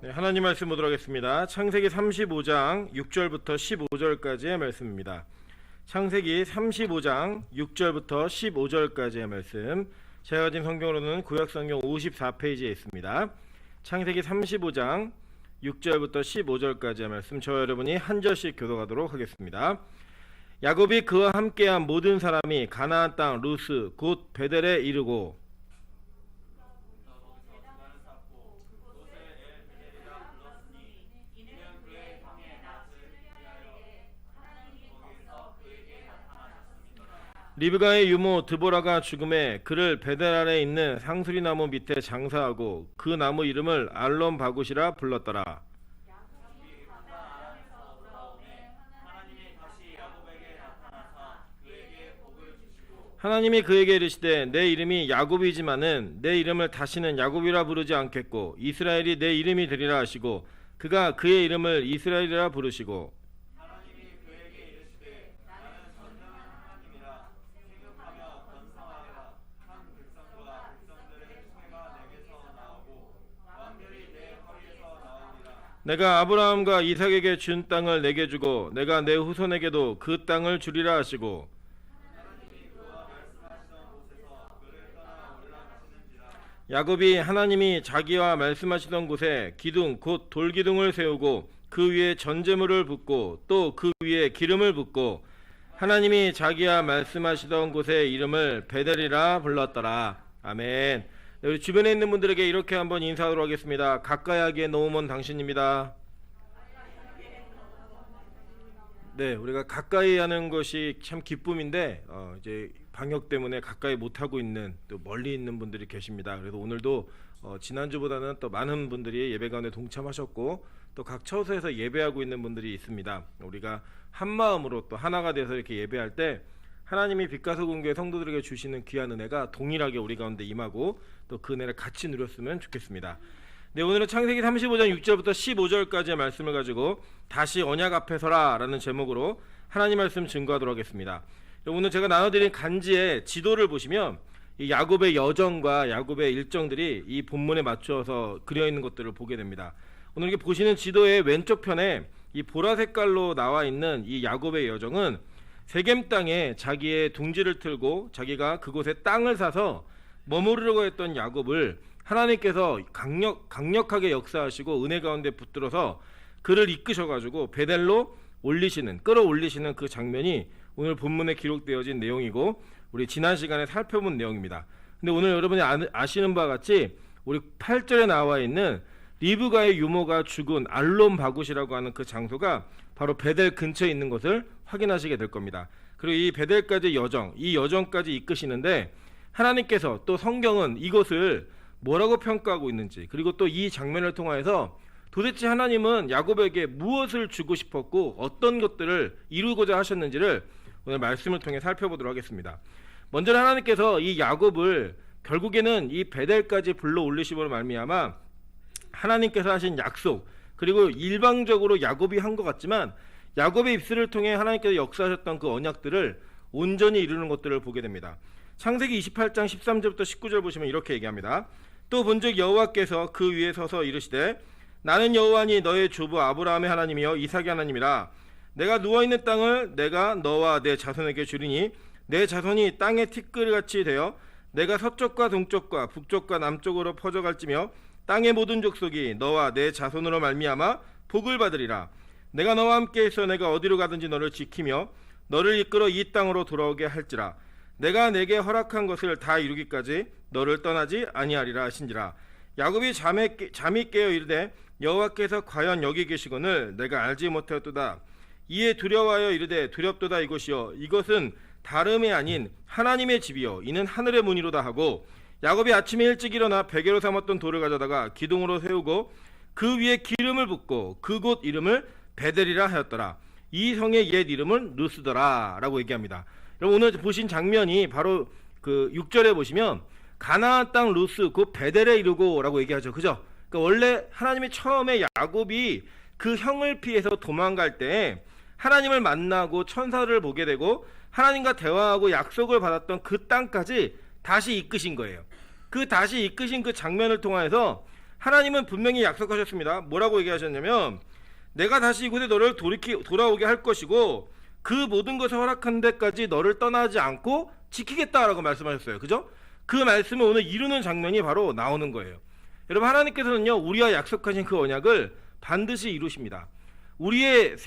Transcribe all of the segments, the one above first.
네, 하나님 말씀 보도록 하겠습니다. 창세기 35장 6절부터 15절까지의 말씀입니다. 창세기 35장 6절부터 15절까지의 말씀, 제가 가진 성경으로는 구약성경 54페이지에 있습니다. 창세기 35장 6절부터 15절까지의 말씀, 저 여러분이 한 절씩 교독하도록 하겠습니다. 야곱이 그와 함께한 모든 사람이 가나안 땅 루스 곧 베델에 이르고 리브가의 유모 드보라가 죽음에 그를 베델 아래 있는 상수리 나무 밑에 장사하고 그 나무 이름을 알론 바굿이라 불렀더라. 하나님이 그에게 이르시되 내 이름이 야곱이지만은 내 이름을 다시는 야곱이라 부르지 않겠고 이스라엘이 내 이름이 되리라 하시고 그가 그의 이름을 이스라엘이라 부르시고 내가 아브라함과 이삭에게 준 땅을 내게 주고 내가 내 후손에게도 그 땅을 주리라 하시고 야곱이 하나님이 자기와 말씀하시던 곳에 기둥 곧 돌기둥을 세우고 그 위에 전제물을 붓고 또 그 위에 기름을 붓고 하나님이 자기와 말씀하시던 곳의 이름을 베델이라 불렀더라. 아멘. 네, 우리 주변에 있는 분들에게 이렇게 한번 인사하도록 하겠습니다. 가까이 하기에 너무 먼 당신입니다. 네, 우리가 가까이 하는 것이 참 기쁨인데 이제 방역 때문에 가까이 못 하고 있는 또 멀리 있는 분들이 계십니다. 그래서 오늘도 지난주보다는 또 많은 분들이 예배 가운데 동참하셨고 또 각 처소에서 예배하고 있는 분들이 있습니다. 우리가 한 마음으로 또 하나가 돼서 이렇게 예배할 때 하나님이 빛가서 공교회 성도들에게 주시는 귀한 은혜가 동일하게 우리 가운데 임하고 또 그 은혜를 같이 누렸으면 좋겠습니다. 네, 오늘은 창세기 35장 6절부터 15절까지의 말씀을 가지고 다시 언약 앞에 서라 라는 제목으로 하나님 말씀 증거하도록 하겠습니다. 오늘 제가 나눠드린 간지의 지도를 보시면 이 야곱의 여정과 야곱의 일정들이 이 본문에 맞춰서 그려있는 것들을 보게 됩니다. 오늘 이렇게 보시는 지도의 왼쪽 편에 이 보라 색깔로 나와 있는 이 야곱의 여정은 세겜 땅에 자기의 둥지를 틀고 자기가 그곳에 땅을 사서 머무르려고 했던 야곱을 하나님께서 강력하게 역사하시고 은혜 가운데 붙들어서 그를 이끄셔가지고 베델로 끌어올리시는 그 장면이 오늘 본문에 기록되어진 내용이고 우리 지난 시간에 살펴본 내용입니다. 근데 오늘 여러분이 아시는 바와 같이 우리 8절에 나와 있는 리브가의 유모가 죽은 알론 바굿이라고 하는 그 장소가 바로 베델 근처에 있는 것을 확인하시게 될 겁니다. 그리고 이 베델까지 이 여정까지 이끄시는데 하나님께서 또 성경은 이것을 뭐라고 평가하고 있는지 그리고 또 이 장면을 통하여서 도대체 하나님은 야곱에게 무엇을 주고 싶었고 어떤 것들을 이루고자 하셨는지를 오늘 말씀을 통해 살펴보도록 하겠습니다. 먼저 하나님께서 이 야곱을 결국에는 이 베델까지 불러 올리심으로 말미암아 하나님께서 하신 약속 그리고 일방적으로 야곱이 한 것 같지만 야곱의 입술을 통해 하나님께서 역사하셨던 그 언약들을 온전히 이루는 것들을 보게 됩니다. 창세기 28장 13절부터 19절 보시면 이렇게 얘기합니다. 또 본즉 여호와께서 그 위에 서서 이르시되 나는 여호와니 너의 조부 아브라함의 하나님이여 이삭의 하나님이라. 내가 누워있는 땅을 내가 너와 내 자손에게 주리니 내 자손이 땅의 티끌같이 되어 내가 서쪽과 동쪽과 북쪽과 남쪽으로 퍼져갈지며 땅의 모든 족속이 너와 내 자손으로 말미암아 복을 받으리라. 내가 너와 함께 있어 내가 어디로 가든지 너를 지키며 너를 이끌어 이 땅으로 돌아오게 할지라. 내가 내게 허락한 것을 다 이루기까지 너를 떠나지 아니하리라 하신지라. 야곱이 잠이 깨어 이르되 여호와께서 과연 여기 계시거늘 내가 알지 못하였도다. 이에 두려워하여 이르되 두렵도다 이곳이여 이것은 다름이 아닌 하나님의 집이여 이는 하늘의 문이로다 하고 야곱이 아침에 일찍 일어나 베개로 삼았던 돌을 가져다가 기둥으로 세우고 그 위에 기름을 붓고 그곳 이름을 베델이라 하였더라. 이 성의 옛 이름은 루스더라 라고 얘기합니다. 여러분 오늘 보신 장면이 바로 그 6절에 보시면 가나안 땅 루스 곧 베델에 이르고 라고 얘기하죠. 그죠? 그러니까 원래 하나님이 처음에 야곱이 그 형을 피해서 도망갈 때 하나님을 만나고 천사를 보게 되고 하나님과 대화하고 약속을 받았던 그 땅까지 다시 이끄신 거예요. 그 다시 이끄신 그 장면을 통해서 하나님은 분명히 약속하셨습니다. 뭐라고 얘기하셨냐면 내가 다시 이곳에 너를 돌아오게 할 것이고 그 모든 것을 허락한 데까지 너를 떠나지 않고 지키겠다라고 말씀하셨어요. 그죠? 그 말씀을 오늘 이루는 장면이 바로 나오는 거예요. 여러분, 하나님께서는요, 우리와 약속하신 그 언약을 반드시 이루십니다. 우리의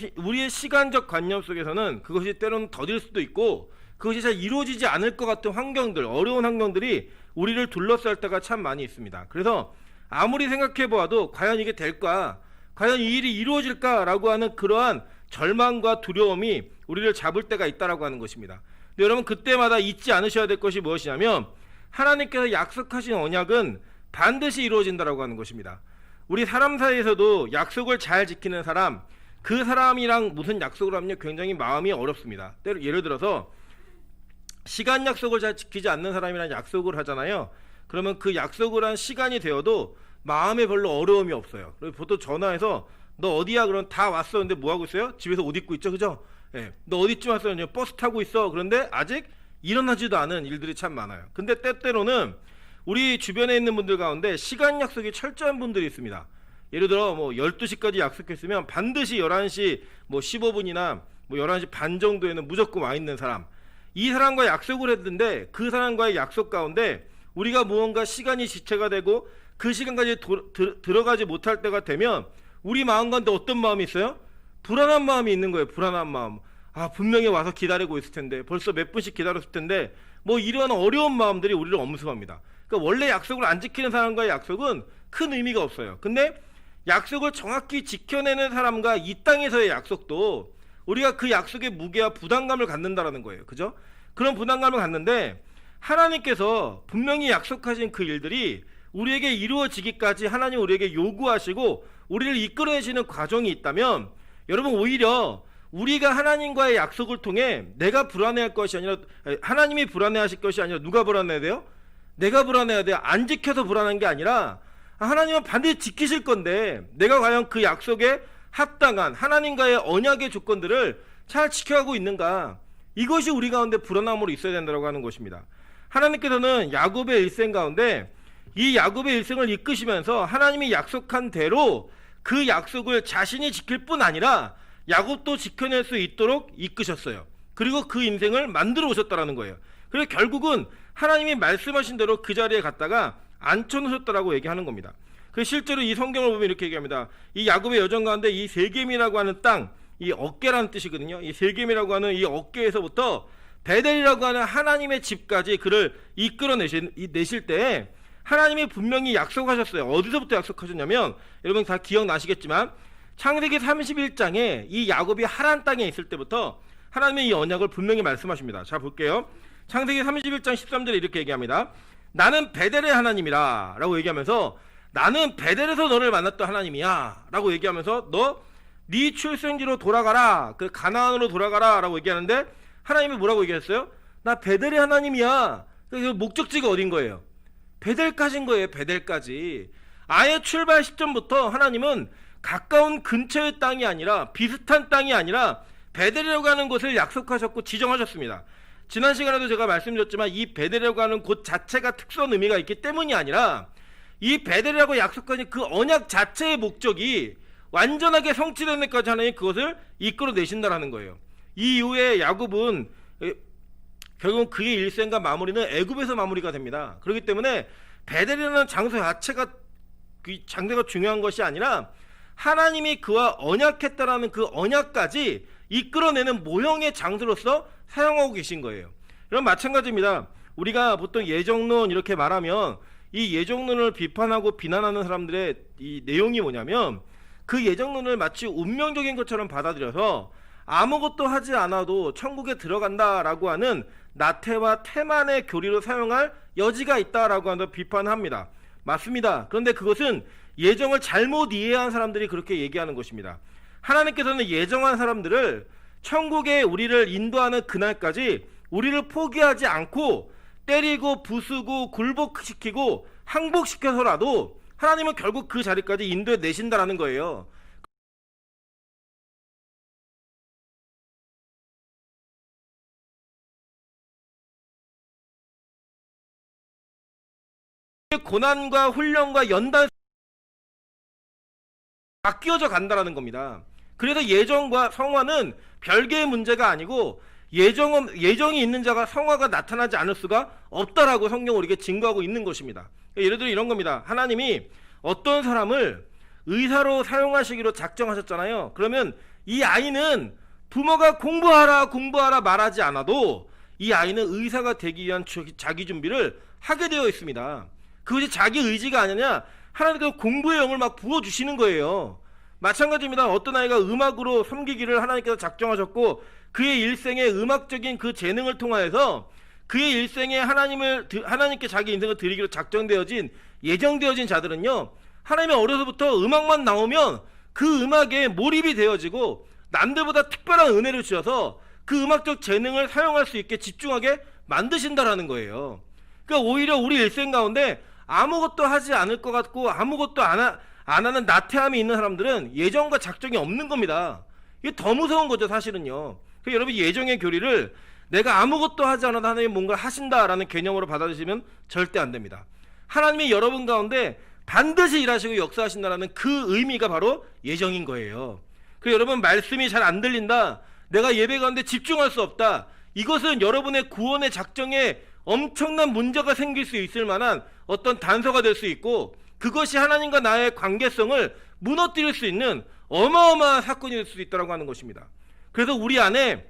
시간적 관념 속에서는 그것이 때로는 더딜 수도 있고 그것이 잘 이루어지지 않을 것 같은 환경들, 어려운 환경들이 우리를 둘러쌀 때가 참 많이 있습니다. 그래서 아무리 생각해 보아도 과연 이게 될까? 과연 이 일이 이루어질까라고 하는 그러한 절망과 두려움이 우리를 잡을 때가 있다라고 하는 것입니다. 근데 여러분, 그때마다 잊지 않으셔야 될 것이 무엇이냐면 하나님께서 약속하신 언약은 반드시 이루어진다라고 하는 것입니다. 우리 사람 사이에서도 약속을 잘 지키는 사람, 그 사람이랑 무슨 약속을 하면 굉장히 마음이 어렵습니다. 예를 들어서 시간 약속을 잘 지키지 않는 사람이랑 약속을 하잖아요. 그러면 그 약속을 한 시간이 되어도 마음에 별로 어려움이 없어요. 보통 전화해서 너 어디야? 그럼 다 왔어. 근데 뭐 하고 있어요? 집에서 옷 입고 있죠, 그죠? 예. 너 어디쯤 왔어? 버스 타고 있어. 그런데 아직 일어나지도 않은 일들이 참 많아요. 근데 때때로는 우리 주변에 있는 분들 가운데 시간 약속이 철저한 분들이 있습니다. 예를 들어 뭐 12시까지 약속했으면 반드시 11시 뭐 15분이나 뭐 11시 반 정도에는 무조건 와 있는 사람. 이 사람과 약속을 했는데 그 사람과의 약속 가운데 우리가 무언가 시간이 지체가 되고 그 시간까지 들어가지 못할 때가 되면 우리 마음 가운데 어떤 마음이 있어요? 불안한 마음이 있는 거예요. 불안한 마음. 아, 분명히 와서 기다리고 있을 텐데, 벌써 몇 분씩 기다렸을 텐데, 뭐 이런 어려운 마음들이 우리를 엄습합니다. 그러니까 원래 약속을 안 지키는 사람과의 약속은 큰 의미가 없어요. 근데 약속을 정확히 지켜내는 사람과 이 땅에서의 약속도 우리가 그 약속의 무게와 부담감을 갖는다라는 거예요. 그죠? 그런 부담감을 갖는데 하나님께서 분명히 약속하신 그 일들이 우리에게 이루어지기까지 하나님 우리에게 요구하시고 우리를 이끌어내시는 과정이 있다면 여러분, 오히려 우리가 하나님과의 약속을 통해 내가 불안해할 것이 아니라 하나님이 불안해하실 것이 아니라 누가 불안해야 돼요? 내가 불안해야 돼요. 안 지켜서 불안한 게 아니라 하나님은 반드시 지키실 건데 내가 과연 그 약속에 합당한 하나님과의 언약의 조건들을 잘 지켜가고 있는가? 이것이 우리 가운데 불안함으로 있어야 된다고 하는 것입니다. 하나님께서는 야곱의 일생 가운데 이 야곱의 일생을 이끄시면서 하나님이 약속한 대로 그 약속을 자신이 지킬 뿐 아니라 야곱도 지켜낼 수 있도록 이끄셨어요. 그리고 그 인생을 만들어 오셨다라는 거예요. 그래서 결국은 하나님이 말씀하신 대로 그 자리에 갔다가 앉혀놓으셨다라고 얘기하는 겁니다. 그 실제로 이 성경을 보면 이렇게 얘기합니다. 이 야곱의 여정 가운데 이 세겜이라고 하는 땅, 이 어깨라는 뜻이거든요. 이 세겜이라고 하는 이 어깨에서부터 베델이라고 하는 하나님의 집까지 그를 이끌어내실 때 하나님이 분명히 약속하셨어요. 어디서부터 약속하셨냐면 여러분 다 기억나시겠지만 창세기 31장에 이 야곱이 하란 땅에 있을 때부터 하나님의 이 언약을 분명히 말씀하십니다. 자, 볼게요. 창세기 31장 13절에 이렇게 얘기합니다. 나는 베델의 하나님이라 라고 얘기하면서 나는 베델에서 너를 만났던 하나님이야 라고 얘기하면서 너 네 출생지로 돌아가라, 그 가나안으로 돌아가라 라고 얘기하는데 하나님이 뭐라고 얘기했어요? 나 베델의 하나님이야. 그래서 목적지가 어딘 거예요? 베델까지인 거예요. 베델까지. 아예 출발 시점부터 하나님은 가까운 근처의 땅이 아니라 비슷한 땅이 아니라 베델이라고 하는 곳을 약속하셨고 지정하셨습니다. 지난 시간에도 제가 말씀드렸지만 이 베델이라고 하는 곳 자체가 특수한 의미가 있기 때문이 아니라 이 베델이라고 약속하신 그 언약 자체의 목적이 완전하게 성취되는 데까지 하나님 그것을 이끌어내신다라는 거예요. 이 이후에 야곱은 결국은 그의 일생과 마무리는 애굽에서 마무리가 됩니다. 그렇기 때문에 베델이라는 장소 자체가 중요한 것이 아니라 하나님이 그와 언약했다라는 그 언약까지 이끌어내는 모형의 장소로서 사용하고 계신 거예요. 이런 마찬가지입니다. 우리가 보통 예정론 이렇게 말하면 이 예정론을 비판하고 비난하는 사람들의 이 내용이 뭐냐면 그 예정론을 마치 운명적인 것처럼 받아들여서 아무것도 하지 않아도 천국에 들어간다라고 하는 나태와 태만의 교리로 사용할 여지가 있다라고 하는 비판합니다. 맞습니다. 그런데 그것은 예정을 잘못 이해한 사람들이 그렇게 얘기하는 것입니다. 하나님께서는 예정한 사람들을 천국에 우리를 인도하는 그날까지 우리를 포기하지 않고 때리고 부수고 굴복시키고 항복시켜서라도 하나님은 결국 그 자리까지 인도해 내신다라는 거예요. 고난과 훈련과 연단 바뀌어져 간다라는 겁니다. 그래서 예정과 성화는 별개의 문제가 아니고 예정이 있는 자가 성화가 나타나지 않을 수가 없다라고 성경은 우리에게 증거하고 있는 것입니다. 예를 들어 이런 겁니다. 하나님이 어떤 사람을 의사로 사용하시기로 작정하셨잖아요. 그러면 이 아이는 부모가 공부하라 말하지 않아도 이 아이는 의사가 되기 위한 자기 준비를 하게 되어 있습니다. 그것이 자기 의지가 아니냐, 하나님께서 공부의 영을 막 부어주시는 거예요. 마찬가지입니다. 어떤 아이가 음악으로 섬기기를 하나님께서 작정하셨고 그의 일생에 음악적인 그 재능을 통하여서 그의 일생에 하나님께 자기 인생을 드리기로 예정되어진 자들은요, 하나님이 어려서부터 음악만 나오면 그 음악에 몰입이 되어지고 남들보다 특별한 은혜를 주셔서 그 음악적 재능을 사용할 수 있게 집중하게 만드신다라는 거예요. 그러니까 오히려 우리 일생 가운데 아무것도 하지 않을 것 같고 아무것도 안 하는 나태함이 있는 사람들은 예정과 작정이 없는 겁니다. 이게 더 무서운 거죠, 사실은요. 그러니까 여러분, 예정의 교리를 내가 아무것도 하지 않아도 하나님이 뭔가를 하신다라는 개념으로 받아들이시면 절대 안 됩니다. 하나님이 여러분 가운데 반드시 일하시고 역사하신다라는 그 의미가 바로 예정인 거예요. 그래서 여러분, 말씀이 잘 안 들린다, 내가 예배 가운데 집중할 수 없다, 이것은 여러분의 구원의 작정에 엄청난 문제가 생길 수 있을 만한 어떤 단서가 될 수 있고, 그것이 하나님과 나의 관계성을 무너뜨릴 수 있는 어마어마한 사건이 될 수 있다고 하는 것입니다. 그래서 우리 안에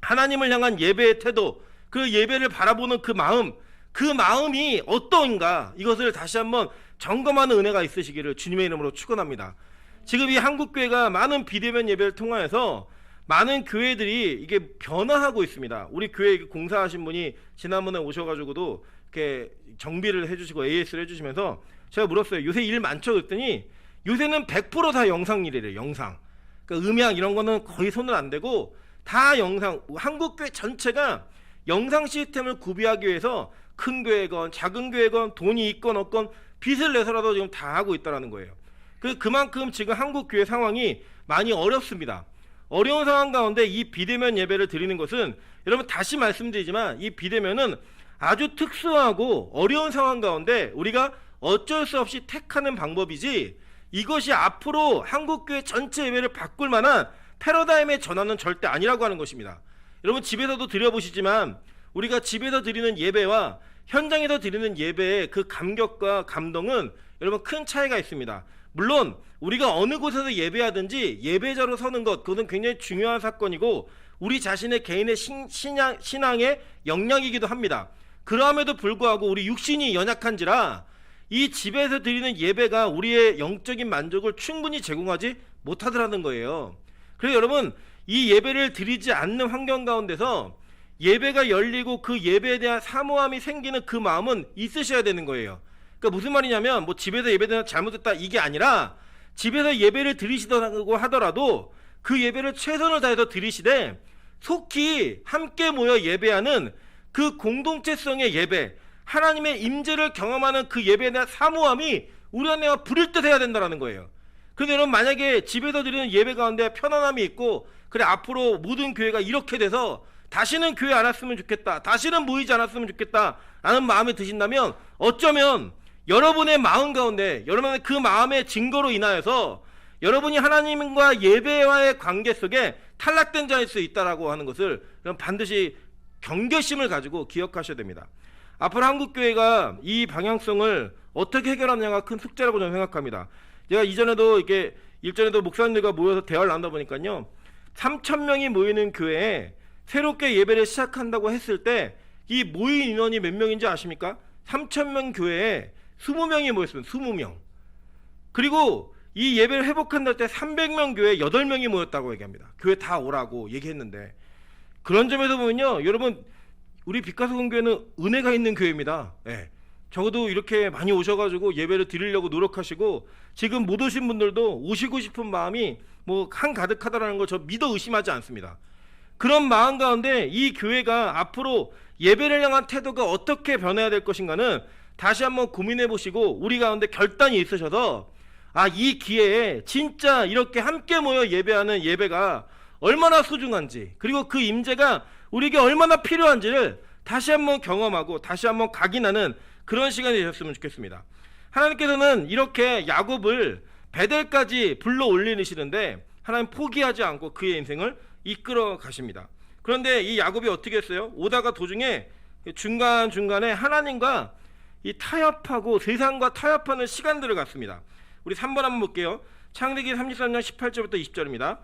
하나님을 향한 예배의 태도, 그 예배를 바라보는 그 마음이 어떠한가, 이것을 다시 한번 점검하는 은혜가 있으시기를 주님의 이름으로 축원합니다. 지금 이 한국교회가 많은 비대면 예배를 통하여서 많은 교회들이 이게 변화하고 있습니다. 우리 교회 공사하신 분이 지난번에 오셔가지고도 이렇게 정비를 해주시고 AS를 해주시면서 제가 물었어요. 요새 일 많죠? 그랬더니 요새는 100% 다 영상 일이래요. 영상. 그러니까 음향 이런 거는 거의 손을 안 대고 다 영상. 한국교회 전체가 영상 시스템을 구비하기 위해서 큰 교회건 작은 교회건 돈이 있건 없건 빚을 내서라도 지금 다 하고 있다는 거예요. 그만큼 지금 한국교회 상황이 많이 어렵습니다. 어려운 상황 가운데 이 비대면 예배를 드리는 것은, 여러분 다시 말씀드리지만 이 비대면은 아주 특수하고 어려운 상황 가운데 우리가 어쩔 수 없이 택하는 방법이지, 이것이 앞으로 한국교회 전체 예배를 바꿀 만한 패러다임의 전환은 절대 아니라고 하는 것입니다. 여러분, 집에서도 드려보시지만 우리가 집에서 드리는 예배와 현장에서 드리는 예배의 그 감격과 감동은 여러분 큰 차이가 있습니다. 물론 우리가 어느 곳에서 예배하든지 예배자로 서는 것, 그것은 굉장히 중요한 사건이고 우리 자신의 개인의 신앙의 역량이기도 합니다. 그럼에도 불구하고 우리 육신이 연약한지라 이 집에서 드리는 예배가 우리의 영적인 만족을 충분히 제공하지 못하더라는 거예요. 그래서 여러분, 이 예배를 드리지 않는 환경 가운데서 예배가 열리고 그 예배에 대한 사모함이 생기는 그 마음은 있으셔야 되는 거예요. 그러니까 무슨 말이냐면, 뭐 집에서 예배가 잘못됐다 이게 아니라, 집에서 예배를 드리시더라고 하더라도 그 예배를 최선을 다해서 드리시되 속히 함께 모여 예배하는 그 공동체성의 예배, 하나님의 임재를 경험하는 그 예배에 대한 사모함이 우리 안에 부릴 듯 해야 된다는 거예요. 그런데 여러분, 만약에 집에서 드리는 예배 가운데 편안함이 있고, 그래 앞으로 모든 교회가 이렇게 돼서 다시는 교회 안 왔으면 좋겠다, 다시는 모이지 않았으면 좋겠다 라는 마음이 드신다면, 어쩌면 여러분의 마음 가운데, 여러분의 그 마음의 증거로 인하여서 여러분이 하나님과 예배와의 관계 속에 탈락된 자일 수 있다라고 하는 것을 반드시 경계심을 가지고 기억하셔야 됩니다. 앞으로 한국교회가 이 방향성을 어떻게 해결하느냐가 큰 숙제라고 저는 생각합니다. 제가 일전에도 목사님들과 모여서 대화를 나누다 보니까요, 3,000명이 모이는 교회에 새롭게 예배를 시작한다고 했을 때 이 모인 인원이 몇 명인지 아십니까? 3,000명 교회에 20명이 모였습니다. 20명. 그리고 이 예배를 회복한다 할 때 300명 교회에 8명이 모였다고 얘기합니다. 교회 다 오라고 얘기했는데, 그런 점에서 보면요, 여러분, 우리 빛가수공교회는 은혜가 있는 교회입니다. 네. 적어도 이렇게 많이 오셔가지고 예배를 드리려고 노력하시고, 지금 못 오신 분들도 오시고 싶은 마음이 뭐 한가득하다라는 걸 저 믿어 의심하지 않습니다. 그런 마음 가운데 이 교회가 앞으로 예배를 향한 태도가 어떻게 변해야 될 것인가는 다시 한번 고민해 보시고, 우리 가운데 결단이 있으셔서 이 기회에 진짜 이렇게 함께 모여 예배하는 예배가 얼마나 소중한지, 그리고 그 임재가 우리에게 얼마나 필요한지를 다시 한번 경험하고 다시 한번 각인하는 그런 시간이 되셨으면 좋겠습니다. 하나님께서는 이렇게 야곱을 베델까지 불러 올리시는데 하나님 포기하지 않고 그의 인생을 이끌어 가십니다. 그런데 이 야곱이 어떻게 했어요? 오다가 도중에 중간중간에 하나님과 이 타협하고 세상과 타협하는 시간들을 갖습니다. 우리 3번 한번 볼게요. 창세기 33장 18절부터 20절입니다.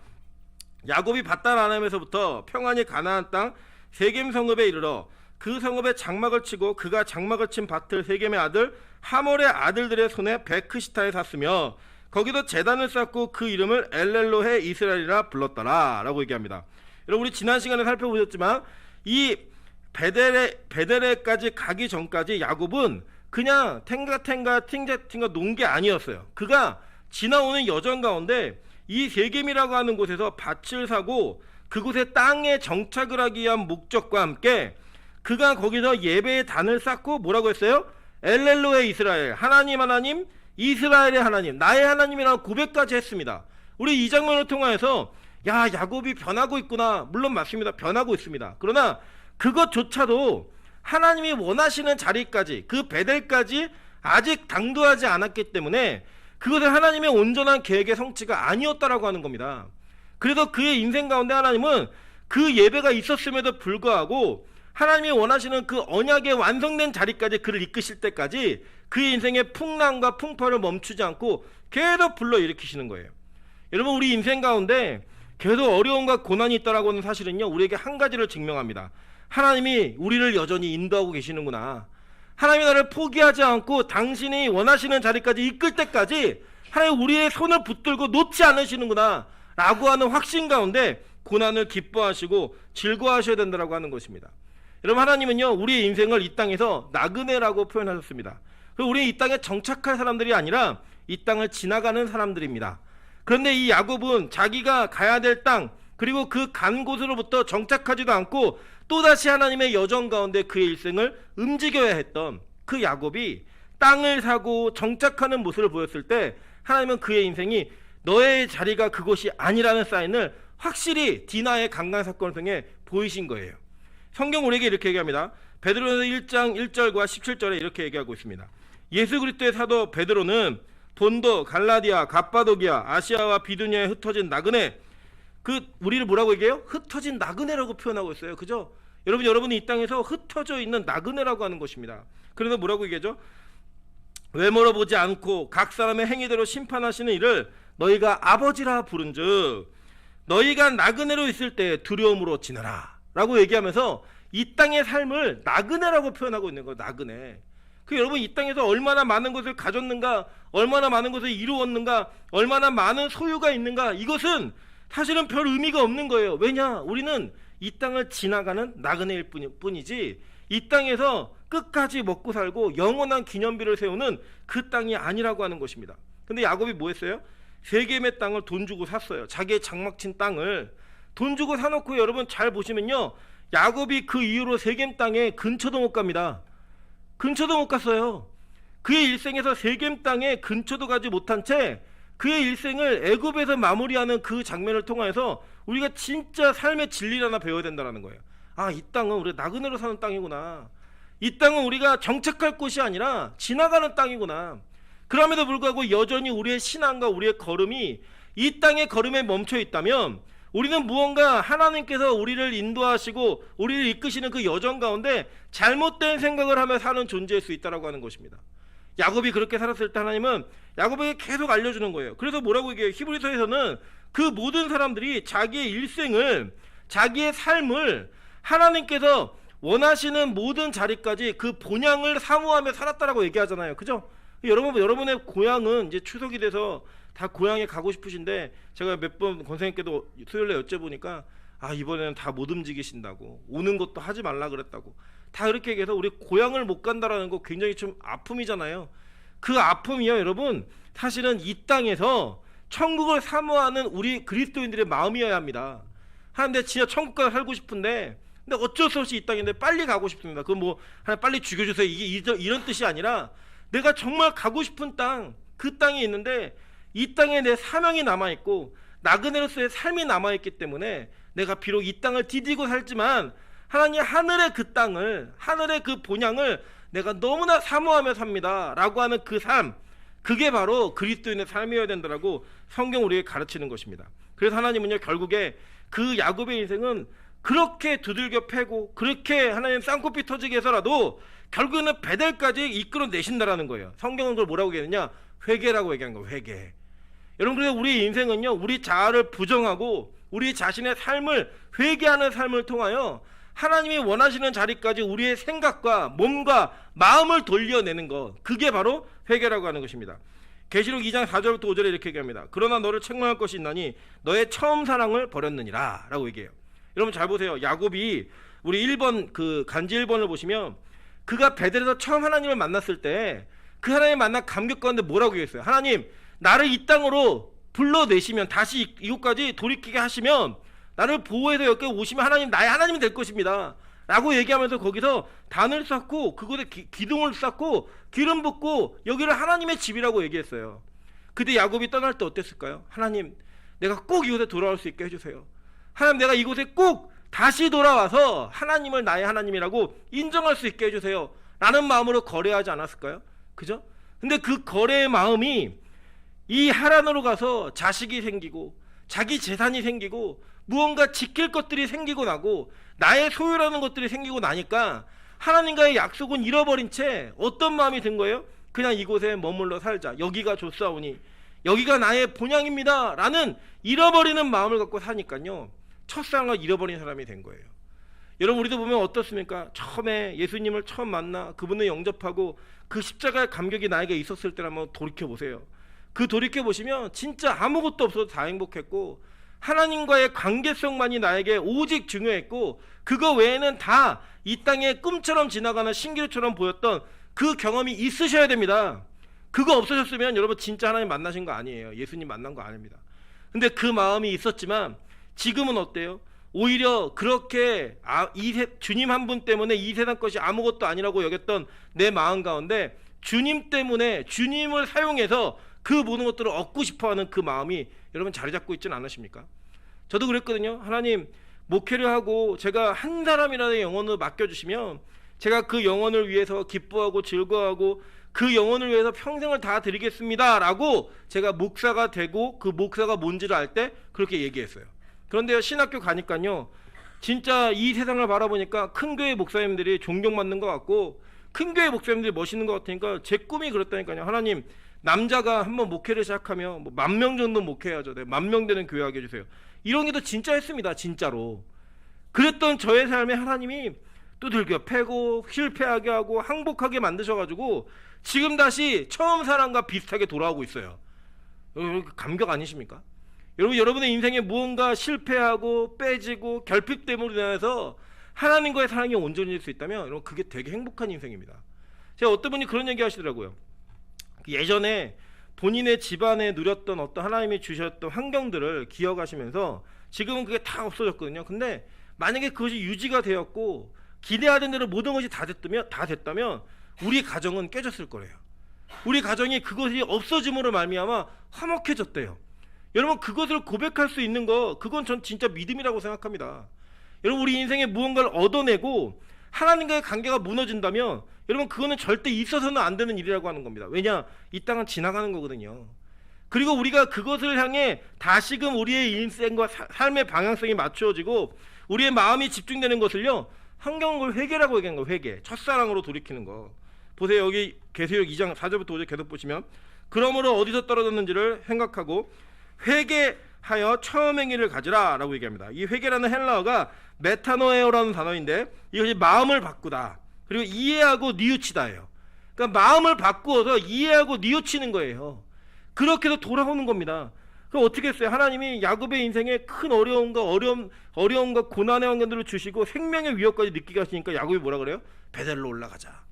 야곱이 밧단 아람에서부터 평안히 가나안 땅 세겜 성읍에 이르러 그 성읍에 장막을 치고 그가 장막을 친 밭을 세겜의 아들 하몰의 아들들의 손에 베크시타에 샀으며 거기도 제단을 쌓고 그 이름을 엘렐로헤 이스라엘이라 불렀더라 라고 얘기합니다. 여러분, 우리 지난 시간에 살펴보셨지만 이 베델에까지 가기 전까지 야곱은 그냥 탱가탱가 논 게 아니었어요. 그가 지나오는 여정 가운데 이 세겜이라고 하는 곳에서 밭을 사고 그곳에 땅에 정착을 하기 위한 목적과 함께 그가 거기서 예배의 단을 쌓고 뭐라고 했어요? 엘렐로의 이스라엘, 하나님 이스라엘의 하나님, 나의 하나님이라는 고백까지 했습니다. 우리 이 장면을 통해서 야, 야곱이 변하고 있구나. 물론 맞습니다. 변하고 있습니다. 그러나 그것조차도 하나님이 원하시는 자리까지, 그 베델까지 아직 당도하지 않았기 때문에 그것은 하나님의 온전한 계획의 성취가 아니었다라고 하는 겁니다. 그래서 그의 인생 가운데 하나님은 그 예배가 있었음에도 불구하고 하나님이 원하시는 그 언약의 완성된 자리까지 그를 이끄실 때까지 그의 인생의 풍랑과 풍파를 멈추지 않고 계속 불러일으키시는 거예요. 여러분, 우리 인생 가운데 계속 어려움과 고난이 있다라고 하는 사실은요, 우리에게 한 가지를 증명합니다. 하나님이 우리를 여전히 인도하고 계시는구나. 하나님이 나를 포기하지 않고 당신이 원하시는 자리까지 이끌 때까지 하나님 우리의 손을 붙들고 놓지 않으시는구나 라고 하는 확신 가운데 고난을 기뻐하시고 즐거워하셔야 된다라고 하는 것입니다. 여러분, 하나님은요, 우리의 인생을 이 땅에서 나그네라고 표현하셨습니다. 우리는 이 땅에 정착할 사람들이 아니라 이 땅을 지나가는 사람들입니다. 그런데 이 야곱은 자기가 가야 될 땅, 그리고 그 간 곳으로부터 정착하지도 않고 또다시 하나님의 여정 가운데 그의 일생을 움직여야 했던 그 야곱이 땅을 사고 정착하는 모습을 보였을 때 하나님은 그의 인생이 너의 자리가 그곳이 아니라는 사인을 확실히 디나의 강간 사건을 통해 보이신 거예요. 성경 우리에게 이렇게 얘기합니다. 베드로전서 1장 1절과 17절에 이렇게 얘기하고 있습니다. 예수 그리스도의 사도 베드로는 본도, 갈라디아, 갑바도기아, 아시아와 비두니아에 흩어진 나그네, 우리를 뭐라고 얘기해요? 흩어진 나그네라고 표현하고 있어요. 그죠? 여러분이 이 땅에서 흩어져 있는 나그네라고 하는 것입니다. 그래서 뭐라고 얘기하죠? 외모로 보지 않고 각 사람의 행위대로 심판하시는 이를 너희가 아버지라 부른즉 너희가 나그네로 있을 때 두려움으로 지내라 라고 얘기하면서 이 땅의 삶을 나그네라고 표현하고 있는 거예요. 나그네. 여러분, 이 땅에서 얼마나 많은 것을 가졌는가, 얼마나 많은 것을 이루었는가, 얼마나 많은 소유가 있는가, 이것은 사실은 별 의미가 없는 거예요. 왜냐? 우리는 이 땅을 지나가는 나그네일 뿐이지 이 땅에서 끝까지 먹고 살고 영원한 기념비를 세우는 그 땅이 아니라고 하는 것입니다. 근데 야곱이 뭐 했어요? 세겜의 땅을 돈 주고 샀어요. 자기의 장막 친 땅을 돈 주고 사놓고, 여러분 잘 보시면요, 야곱이 그 이후로 세겜 땅에 근처도 못 갑니다. 근처도 못 갔어요. 그의 일생에서 세겜 땅에 근처도 가지 못한 채 그의 일생을 애굽에서 마무리하는 그 장면을 통해서 우리가 진짜 삶의 진리를 하나 배워야 된다는 거예요. 아, 이 땅은 우리가 나그네로 사는 땅이구나. 이 땅은 우리가 정착할 곳이 아니라 지나가는 땅이구나. 그럼에도 불구하고 여전히 우리의 신앙과 우리의 걸음이 이 땅의 걸음에 멈춰 있다면 우리는 무언가 하나님께서 우리를 인도하시고 우리를 이끄시는 그 여정 가운데 잘못된 생각을 하며 사는 존재일 수 있다고 하는 것입니다. 야곱이 그렇게 살았을 때 하나님은 야곱에게 계속 알려주는 거예요. 그래서 뭐라고 얘기해요? 히브리서에서는 그 모든 사람들이 자기의 일생을, 자기의 삶을 하나님께서 원하시는 모든 자리까지 그 본향을 사모하며 살았다라고 얘기하잖아요. 그죠? 여러분의 고향은 이제 추석이 돼서 다 고향에 가고 싶으신데, 제가 몇 번 권사님께도 수요일에 여쭤보니까 이번에는 다 못 움직이신다고, 오는 것도 하지 말라 그랬다고, 다 그렇게 얘기해서 우리 고향을 못 간다라는 거 굉장히 좀 아픔이잖아요. 그 아픔이요, 여러분, 사실은 이 땅에서 천국을 사모하는 우리 그리스도인들의 마음이어야 합니다. 하는데 진짜 천국 가서 살고 싶은데, 근데 어쩔 수 없이 이 땅인데 빨리 가고 싶습니다. 그건 뭐 하나 빨리 죽여주세요, 이게 이런 뜻이 아니라 내가 정말 가고 싶은 땅, 그 땅이 있는데 이 땅에 내 사명이 남아있고 나그네로서의 삶이 남아있기 때문에 내가 비록 이 땅을 디디고 살지만 하나님 하늘의 그 땅을, 하늘의 그 본향을 내가 너무나 사모하며 삽니다 라고 하는 그 삶, 그게 바로 그리스도인의 삶이어야 된다라고 성경 우리에게 가르치는 것입니다. 그래서 하나님은요, 결국에 그 야곱의 인생은 그렇게 두들겨 패고 그렇게 하나님 쌍코피 터지게 해서라도 결국에는 베델까지 이끌어내신다라는 거예요. 성경은 그걸 뭐라고 얘기하느냐? 회개라고 얘기한 거예요. 회개. 여러분, 그래서 우리 인생은요, 우리 자아를 부정하고 우리 자신의 삶을 회개하는 삶을 통하여 하나님이 원하시는 자리까지 우리의 생각과 몸과 마음을 돌려내는 것, 그게 바로 회개라고 하는 것입니다. 계시록 2장 4절부터 5절에 이렇게 얘기합니다. 그러나 너를 책망할 것이 있나니 너의 처음 사랑을 버렸느니라 라고 얘기해요. 여러분 잘 보세요. 야곱이 우리 1번 그 간지 1번을 보시면 그가 베델에서 처음 하나님을 만났을 때 그 하나님 만난 감격 가운데 뭐라고 얘기했어요? 하나님, 나를 이 땅으로 불러내시면, 다시 이곳까지 돌이키게 하시면, 나를 보호해서 여기까지 오시면 하나님, 나의 하나님이 될 것입니다 라고 얘기하면서 거기서 단을 쌓고 그곳에 기둥을 쌓고 기름 붓고 여기를 하나님의 집이라고 얘기했어요. 그때 야곱이 떠날 때 어땠을까요? 하나님, 내가 꼭 이곳에 돌아올 수 있게 해주세요. 하나님, 내가 이곳에 꼭 다시 돌아와서 하나님을 나의 하나님이라고 인정할 수 있게 해주세요 라는 마음으로 거래하지 않았을까요? 그죠? 근데 그 거래의 마음이 이 하란으로 가서 자식이 생기고 자기 재산이 생기고 무언가 지킬 것들이 생기고 나고 나의 소유라는 것들이 생기고 나니까 하나님과의 약속은 잃어버린 채 어떤 마음이 든 거예요? 그냥 이곳에 머물러 살자, 여기가 좋사오니 여기가 나의 본향입니다 라는 잃어버리는 마음을 갖고 사니까요, 첫사랑을 잃어버린 사람이 된 거예요. 여러분, 우리도 보면 어떻습니까? 처음에 예수님을 처음 만나 그분을 영접하고 그 십자가의 감격이 나에게 있었을 때를 한번 돌이켜보세요. 그 돌이켜보시면 진짜 아무것도 없어도 다 행복했고 하나님과의 관계성만이 나에게 오직 중요했고 그거 외에는 다 이 땅에 꿈처럼 지나가는 신기루처럼 보였던 그 경험이 있으셔야 됩니다. 그거 없으셨으면 여러분 진짜 하나님 만나신 거 아니에요. 예수님 만난 거 아닙니다. 근데 그 마음이 있었지만 지금은 어때요? 오히려 그렇게 주님 한 분 때문에 이 세상 것이 아무것도 아니라고 여겼던 내 마음 가운데 주님 때문에 주님을 사용해서 그 모든 것들을 얻고 싶어하는 그 마음이 여러분 자리 잡고 있지는 않으십니까? 저도 그랬거든요. 하나님, 목회를 하고 제가 한 사람이라는 영혼을 맡겨주시면 제가 그 영혼을 위해서 기뻐하고 즐거워하고 그 영혼을 위해서 평생을 다 드리겠습니다 라고 제가 목사가 되고 그 목사가 뭔지를 알 때 그렇게 얘기했어요. 그런데 신학교 가니까요, 진짜 이 세상을 바라보니까 큰 교회 목사님들이 존경받는 것 같고 큰 교회 목사님들이 멋있는 것 같으니까 제 꿈이 그렇다니까요. 하나님, 남자가 한번 목회를 시작하면 뭐 10,000명 정도 목회해야죠. 10,000명 되는 교회 하게 해주세요. 이런 게 또 진짜 했습니다. 진짜로. 그랬던 저의 삶에 하나님이 두들겨 패고 실패하게 하고 항복하게 만드셔가지고 지금 다시 처음 사랑과 비슷하게 돌아오고 있어요. 감격 아니십니까? 여러분의 인생에 무언가 실패하고 빼지고 결핍됨으로 인해서 하나님과의 사랑이 온전해질 수 있다면 여러분, 그게 되게 행복한 인생입니다. 제가 어떤 분이 그런 얘기 하시더라고요. 예전에 본인의 집안에 누렸던 어떤 하나님이 주셨던 환경들을 기억하시면서 지금은 그게 다 없어졌거든요. 근데 만약에 그것이 유지가 되었고 기대하던 대로 모든 것이 다 됐다면 우리 가정은 깨졌을 거예요. 우리 가정이 그것이 없어짐으로 말미암아 화목해졌대요. 여러분, 그것을 고백할 수 있는 거, 그건 전 진짜 믿음이라고 생각합니다. 여러분, 우리 인생에 무언가를 얻어내고 하나님과의 관계가 무너진다면 여러분, 그거는 절대 있어서는 안 되는 일이라고 하는 겁니다. 왜냐? 이 땅은 지나가는 거거든요. 그리고 우리가 그것을 향해 다시금 우리의 인생과 삶의 방향성이 맞추어지고 우리의 마음이 집중되는 것을요, 환경을 회개라고 얘기하는 거예요. 회개, 첫사랑으로 돌이키는 거. 보세요. 여기 계시록 2장 4절부터 5절 계속 보시면, 그러므로 어디서 떨어졌는지를 생각하고 회개하여 처음 행위를 가지라 라고 얘기합니다. 이 회개라는 헬라어가 메타노에오라는 단어인데 이것이 마음을 바꾸다, 그리고 이해하고 뉘우치다예요. 그러니까 마음을 바꾸어서 이해하고 뉘우치는 거예요. 그렇게 해서 돌아오는 겁니다. 그럼 어떻게 했어요? 하나님이 야곱의 인생에 큰 어려움과 고난의 환경들을 주시고 생명의 위협까지 느끼게 하시니까 야곱이 뭐라 그래요? 베델로 올라가자.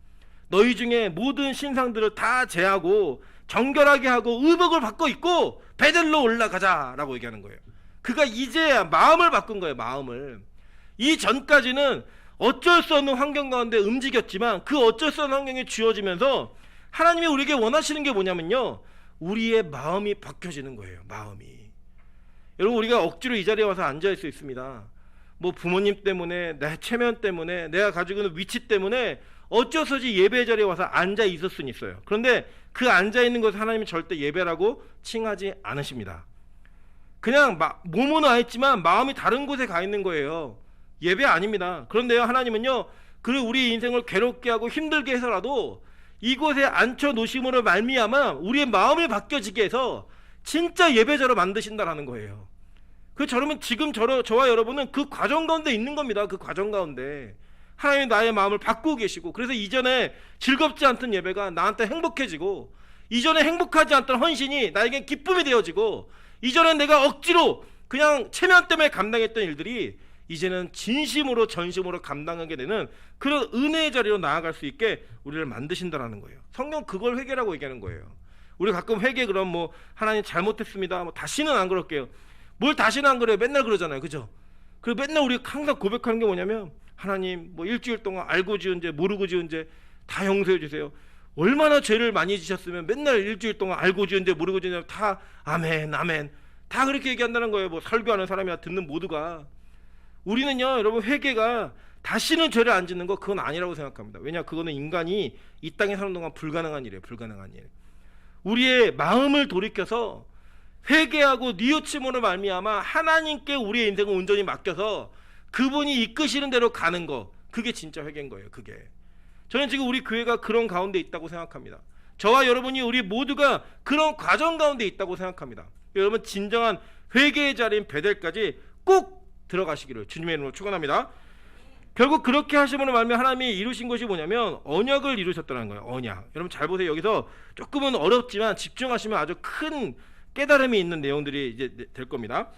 너희 중에 모든 신상들을 다 제하고 정결하게 하고 의복을 바꿔 입고 베델로 올라가자 라고 얘기하는 거예요. 그가 이제야 마음을 바꾼 거예요. 마음을. 이 전까지는 어쩔 수 없는 환경 가운데 움직였지만 그 어쩔 수 없는 환경이 주어지면서 하나님이 우리에게 원하시는 게 뭐냐면요, 우리의 마음이 바뀌어지는 거예요. 마음이. 여러분, 우리가 억지로 이 자리에 와서 앉아있을 수 있습니다. 뭐 부모님 때문에, 내 체면 때문에, 내가 가지고 있는 위치 때문에 어쩌서지 예배 자리에 와서 앉아 있을 수는 있어요. 그런데 그 앉아 있는 것을 하나님이 절대 예배라고 칭하지 않으십니다. 그냥 몸은 와 있지만 마음이 다른 곳에 가 있는 거예요. 예배 아닙니다. 그런데요, 하나님은요, 우리 인생을 괴롭게 하고 힘들게 해서라도 이곳에 앉혀 놓으심으로 말미암아 우리의 마음이 바뀌어지게 해서 진짜 예배자로 만드신다라는 거예요. 저러면 지금 저와 여러분은 그 과정 가운데 있는 겁니다. 그 과정 가운데 하나님이 나의 마음을 바꾸고 계시고, 그래서 이전에 즐겁지 않던 예배가 나한테 행복해지고, 이전에 행복하지 않던 헌신이 나에게 기쁨이 되어지고, 이전에 내가 억지로 그냥 체면 때문에 감당했던 일들이 이제는 진심으로 전심으로 감당하게 되는 그런 은혜의 자리로 나아갈 수 있게 우리를 만드신다라는 거예요. 성경 그걸 회개라고 얘기하는 거예요. 우리 가끔 회개 그럼 하나님 잘못했습니다, 다시는 안 그럴게요. 뭘 다시는 안 그래요? 맨날 그러잖아요, 그죠? 그리고 맨날 우리 항상 고백하는 게 뭐냐면, 하나님 일주일 동안 알고 지은 죄 모르고 지은 죄 다 용서해 주세요. 얼마나 죄를 많이 지셨으면 맨날 일주일 동안 알고 지은 죄 모르고 지은 죄 다 아멘 아멘 다 그렇게 얘기한다는 거예요. 설교하는 사람이나 듣는 모두가. 우리는요, 여러분, 회개가 다시는 죄를 안 짓는 거, 그건 아니라고 생각합니다. 왜냐, 그거는 인간이 이 땅에 사는 동안 불가능한 일이에요. 불가능한 일. 우리의 마음을 돌이켜서 회개하고 뉘우침으로 말미암아 하나님께 우리의 인생을 온전히 맡겨서 그분이 이끄시는 대로 가는 거, 그게 진짜 회개인 거예요. 그게. 저는 지금 우리 교회가 그런 가운데 있다고 생각합니다. 저와 여러분이 우리 모두가 그런 과정 가운데 있다고 생각합니다. 여러분, 진정한 회개의 자리인 베델까지 꼭 들어가시기를 주님의 이름으로 축원합니다. 결국 그렇게 하심으로 말미암아 하나님이 이루신 것이 뭐냐면 언약을 이루셨다는 거예요. 언약. 여러분 잘 보세요. 여기서 조금은 어렵지만 집중하시면 아주 큰 깨달음이 있는 내용들이 이제 될 겁니다.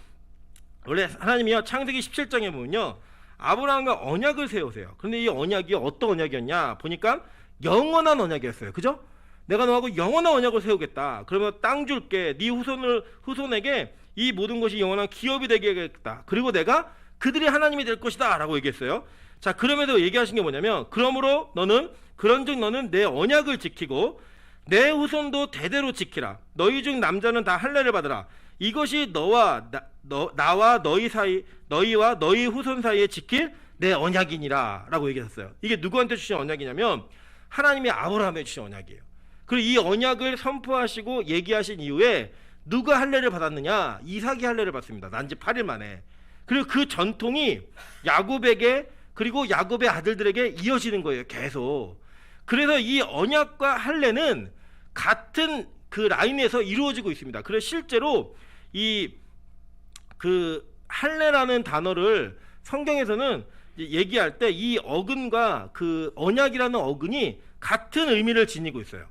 원래 하나님이요, 창세기 17장에 보면요, 아브라함과 언약을 세우세요. 그런데 이 언약이 어떤 언약이었냐 보니까 영원한 언약이었어요. 그죠? 내가 너하고 영원한 언약을 세우겠다. 그러면 땅 줄게. 네 후손에게 이 모든 것이 영원한 기업이 되게 하겠다. 그리고 내가 그들이 하나님이 될 것이다 라고 얘기했어요. 자, 그러면서 얘기하신 게 뭐냐면, 그러므로 그런즉 너는 내 언약을 지키고 내 후손도 대대로 지키라. 너희 중 남자는 다 할례를 받으라. 이것이 나와 너희 사이, 너희와 너희 후손 사이에 지킬 내 언약이니라 라고 얘기했어요. 이게 누구한테 주신 언약이냐면 하나님이 아브라함에 주신 언약이에요. 그리고 이 언약을 선포하시고 얘기하신 이후에 누가 할례를 받았느냐? 이삭이 할례를 받습니다. 난 지 8일 만에. 그리고 그 전통이 야곱에게, 그리고 야곱의 아들들에게 이어지는 거예요. 계속. 그래서 이 언약과 할례는 같은 그 라인에서 이루어지고 있습니다. 그래서 실제로 그 할례라는 단어를 성경에서는 얘기할 때 이 어근과 그 언약이라는 어근이 같은 의미를 지니고 있어요.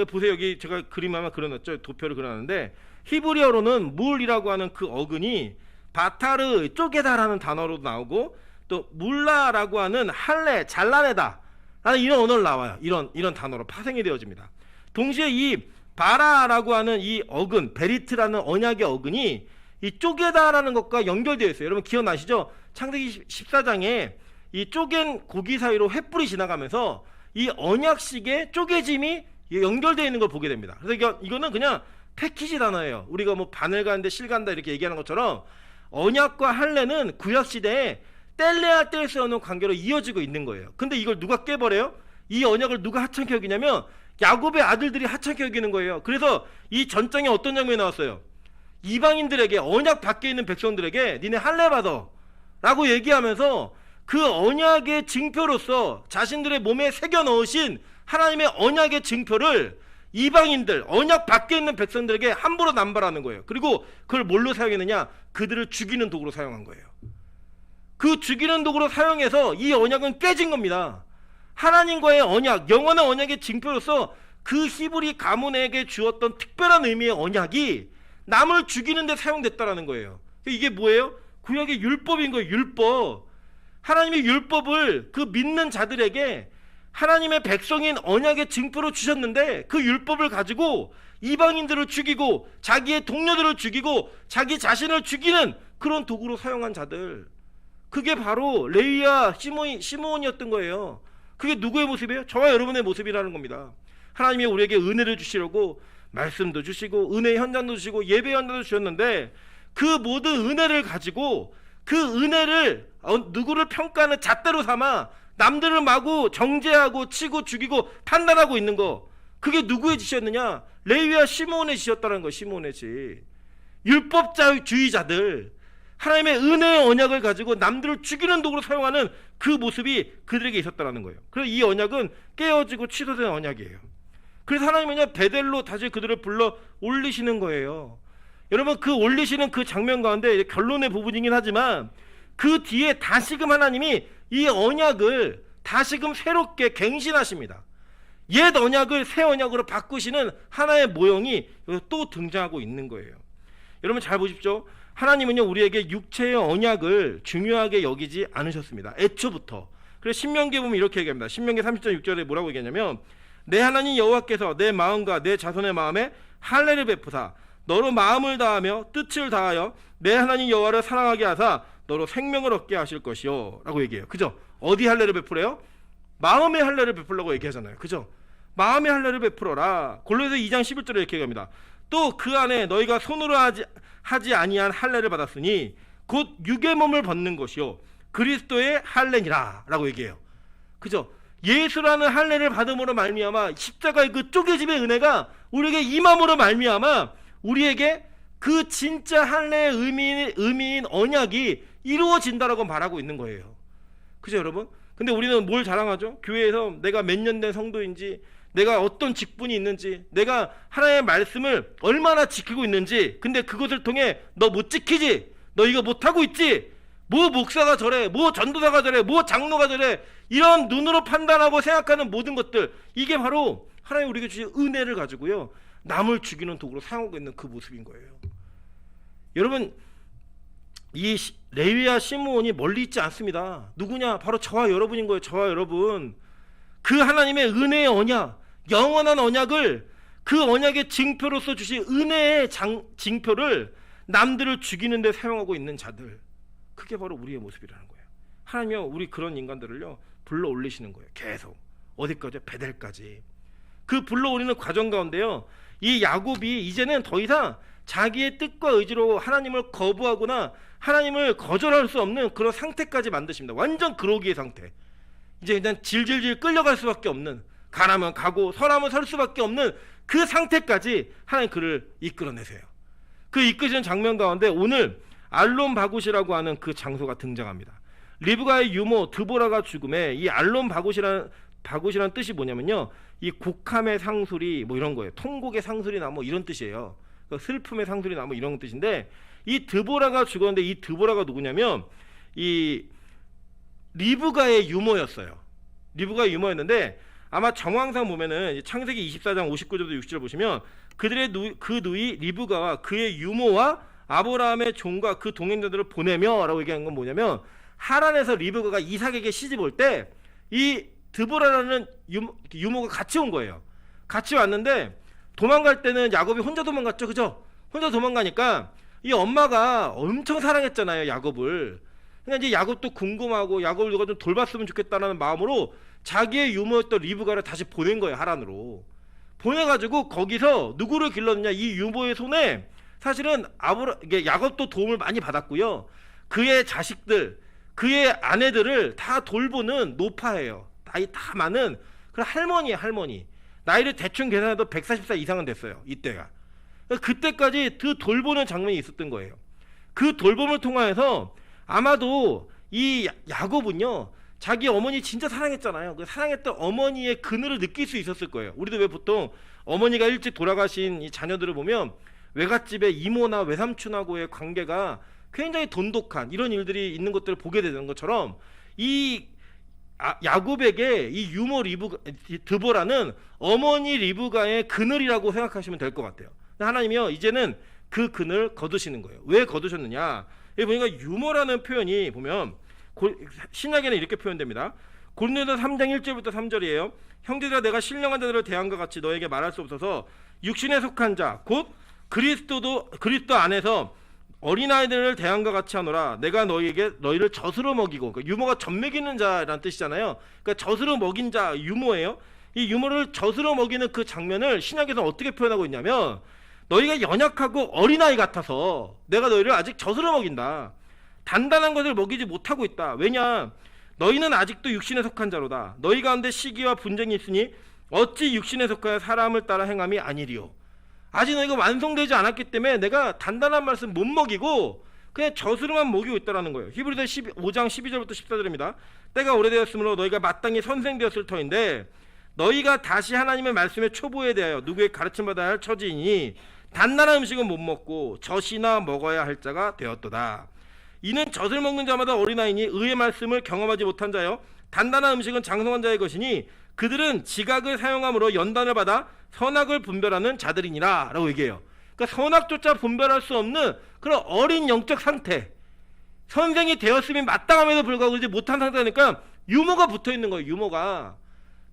보세요. 여기 제가 그림 하나 그려놨죠. 도표를 그려놨는데, 히브리어로는 물이라고 하는 그 어근이 바타르, 쪼개다라는 단어로 나오고, 또 물라라고 하는 할례, 잘라내다 라는 이런 언어로 나와요. 이런 단어로 파생이 되어집니다. 동시에 이 바라라고 하는 이 어근, 베리트라는 언약의 어근이 이 쪼개다라는 것과 연결되어 있어요. 여러분 기억나시죠? 창세기 14장에 이 쪼갠 고기 사이로 횃불이 지나가면서 이 언약식의 쪼개짐이 연결되어 있는 걸 보게 됩니다. 그래서 이거는 그냥 패키지 단어예요. 우리가 바늘 가는데 실 간다 이렇게 얘기하는 것처럼 언약과 할례는 구약시대에 뗄래야 뗄 수 없는 관계로 이어지고 있는 거예요. 근데 이걸 누가 깨버려요? 이 언약을 누가 하찮게 여기냐면 야곱의 아들들이 하찮게 여기는 거예요. 그래서 이 전장에 어떤 장면이 나왔어요? 이방인들에게, 언약 밖에 있는 백성들에게 니네 할례 받아 라고 얘기하면서 그 언약의 증표로서 자신들의 몸에 새겨 넣으신 하나님의 언약의 증표를 이방인들, 언약 밖에 있는 백성들에게 함부로 남발하는 거예요. 그리고 그걸 뭘로 사용했느냐? 그들을 죽이는 도구로 사용한 거예요. 그 죽이는 도구로 사용해서 이 언약은 깨진 겁니다. 하나님과의 언약, 영원한 언약의 증표로서 그 히브리 가문에게 주었던 특별한 의미의 언약이 남을 죽이는 데 사용됐다라는 거예요. 이게 뭐예요? 구약의 율법인 거예요. 율법. 하나님의 율법을 그 믿는 자들에게 하나님의 백성인 언약의 증표로 주셨는데, 그 율법을 가지고 이방인들을 죽이고 자기의 동료들을 죽이고 자기 자신을 죽이는 그런 도구로 사용한 자들, 그게 바로 레위와 시므온이었던 거예요. 그게 누구의 모습이에요? 저와 여러분의 모습이라는 겁니다. 하나님이 우리에게 은혜를 주시려고 말씀도 주시고 은혜의 현장도 주시고 예배 현장도 주셨는데, 그 모든 은혜를 가지고 그 은혜를 누구를 평가하는 잣대로 삼아 남들을 마구 정죄하고 치고 죽이고 판단하고 있는 거, 그게 누구의 짓이었느냐? 레위와 시므온의 짓이었다는 거. 시므온의 짓. 율법주의자들, 하나님의 은혜의 언약을 가지고 남들을 죽이는 도구로 사용하는 그 모습이 그들에게 있었다는 거예요. 그래서 이 언약은 깨어지고 취소된 언약이에요. 그래서 하나님은요, 베델로 다시 그들을 불러 올리시는 거예요. 여러분, 그 올리시는 그 장면 가운데 결론의 부분이긴 하지만 그 뒤에 다시금 하나님이 이 언약을 다시금 새롭게 갱신하십니다. 옛 언약을 새 언약으로 바꾸시는 하나의 모형이 또 등장하고 있는 거예요. 여러분 잘 보십시오. 하나님은요, 우리에게 육체의 언약을 중요하게 여기지 않으셨습니다. 애초부터. 그래서 신명기에 보면 이렇게 얘기합니다. 신명기 30장 6절에 뭐라고 얘기하냐면, 내 하나님 여호와께서 내 마음과 내 자손의 마음에 할례를 베푸사 너로 마음을 다하며 뜻을 다하여 내 하나님 여호와를 사랑하게 하사 너로 생명을 얻게 하실 것이요 라고 얘기해요. 그죠? 어디 할례를 베푸래요? 마음의 할례를 베풀라고 얘기하잖아요. 그죠? 마음의 할례를 베풀어라. 골로새서 2장 11절에 이렇게 얘기합니다. 또 그 안에 너희가 손으로 하지 아니한 할례를 받았으니 곧 육의 몸을 벗는 것이요 그리스도의 할례니라 라고 얘기해요. 그죠? 예수라는 할례를 받음으로 말미암아 십자가의 그 쪼개짐의 은혜가 우리에게 임함으로 말미암아 우리에게 그 진짜 할례의 의미인 언약이 이루어진다라고 말하고 있는 거예요. 그죠 여러분? 근데 우리는 뭘 자랑하죠? 교회에서 내가 몇 년 된 성도인지, 내가 어떤 직분이 있는지, 내가 하나님의 말씀을 얼마나 지키고 있는지. 근데 그것을 통해 너 못 지키지, 너 이거 못하고 있지, 뭐 목사가 저래, 뭐 전도사가 저래, 뭐 장로가 저래, 이런 눈으로 판단하고 생각하는 모든 것들, 이게 바로 하나님 우리에게 주신 은혜를 가지고요 남을 죽이는 도구로 사용하고 있는 그 모습인 거예요. 여러분, 이 레위와 시므온이 멀리 있지 않습니다. 누구냐? 바로 저와 여러분인 거예요. 저와 여러분. 그 하나님의 은혜의 언약, 영원한 언약을, 그 언약의 징표로서 주신 은혜의 징표를 남들을 죽이는 데 사용하고 있는 자들, 그게 바로 우리의 모습이라는 거예요. 하나님이요, 우리 그런 인간들을요 불러 올리시는 거예요. 계속. 어디까지? 베델까지. 그 불러 올리는 과정 가운데요, 이 야곱이 이제는 더 이상 자기의 뜻과 의지로 하나님을 거부하거나 하나님을 거절할 수 없는 그런 상태까지 만드십니다. 완전 그러기의 상태. 이제 그냥 질질질 끌려갈 수밖에 없는, 가라면 가고 서라면 설 수밖에 없는 그 상태까지 하나님 그를 이끌어내세요. 그 이끄시는 장면 가운데 오늘 알론 바굿이라고 하는 그 장소가 등장합니다. 리브가의 유모 드보라가 죽음에 이 알론 바굿이라는 뜻이 뭐냐면요, 이 곡함의 상술이 뭐 이런 거예요. 통곡의 상술이나 뭐 이런 뜻이에요. 슬픔의 상술이나 뭐 이런 뜻인데, 이 드보라가 죽었는데 이 드보라가 누구냐면 이 리브가의 유모였어요. 리브가의 유모였는데, 아마 정황상 보면은 창세기 24장 59절부터 60절 보시면 그들의 그 누이 리브가와 그의 유모와 아브라함의 종과 그 동행자들을 보내며 라고 얘기한 건 뭐냐면, 하란에서 리브가가 이삭에게 시집 올 때 이 드보라라는 유모가 같이 온 거예요. 같이 왔는데 도망갈 때는 야곱이 혼자 도망갔죠. 그죠? 혼자 도망가니까 이 엄마가 엄청 사랑했잖아요, 야곱을. 그러니까 이제 야곱도 궁금하고 야곱을 누가 좀 돌봤으면 좋겠다는 마음으로 자기의 유모였던 리브가를 다시 보낸 거예요, 하란으로. 보내가지고 거기서 누구를 길렀느냐, 이 유모의 손에 사실은 야곱도 도움을 많이 받았고요, 그의 자식들, 그의 아내들을 다 돌보는 노파예요. 나이 다 많은 그런 할머니예요, 할머니. 나이를 대충 계산해도 140살 이상은 됐어요, 이때가. 그때까지 그 돌보는 장면이 있었던 거예요. 그 돌봄을 통해서 아마도 이 야곱은요, 자기 어머니 진짜 사랑했잖아요. 그 사랑했던 어머니의 그늘을 느낄 수 있었을 거예요. 우리도 왜 보통 어머니가 일찍 돌아가신 이 자녀들을 보면 외갓집의 이모나 외삼촌하고의 관계가 굉장히 돈독한 이런 일들이 있는 것들을 보게 되는 것처럼, 이 야곱에게 이 유모 드보라는 어머니 리브가의 그늘이라고 생각하시면 될 것 같아요. 하나님이요, 이제는 그 그늘 거두시는 거예요. 왜 거두셨느냐? 여기 보니까 유모라는 표현이 보면 신약에는 이렇게 표현됩니다. 고린도서 3장 1절부터 3절이에요. 형제들아, 내가 신령한 자들을 대함과 같이 너에게 말할 수 없어서 육신에 속한 자 곧 그리스도 안에서 어린아이들을 대함과 같이 하노라. 내가 너희를 젖으로 먹이고, 그러니까 유모가 젖 먹이는 자라는 뜻이잖아요. 그러니까 젖으로 먹인 자 유모예요. 이 유모를 젖으로 먹이는 그 장면을 신약에서 어떻게 표현하고 있냐면, 너희가 연약하고 어린아이 같아서 내가 너희를 아직 젖으로 먹인다. 단단한 것을 먹이지 못하고 있다. 왜냐? 너희는 아직도 육신에 속한 자로다. 너희 가운데 시기와 분쟁이 있으니 어찌 육신에 속하여 사람을 따라 행함이 아니리요. 아직 너희가 완성되지 않았기 때문에 내가 단단한 말씀 못 먹이고 그냥 젖으로만 먹이고 있다라는 거예요. 히브리서 5장 12절부터 14절입니다. 때가 오래되었으므로 너희가 마땅히 선생되었을 터인데 너희가 다시 하나님의 말씀의 초보에 대하여 누구의 가르침받아야 할 처지이니 단단한 음식은 못 먹고 젖이나 먹어야 할 자가 되었도다. 이는 젖을 먹는 자마다 어린아이니 의의 말씀을 경험하지 못한 자여 단단한 음식은 장성한 자의 것이니 그들은 지각을 사용함으로 연단을 받아 선악을 분별하는 자들이니라 라고 얘기해요. 그러니까 선악조차 분별할 수 없는 그런 어린 영적 상태, 선생이 되었음이 마땅함에도 불구하고 그러지 못한 상태니까 유모가 붙어있는 거예요. 유모가.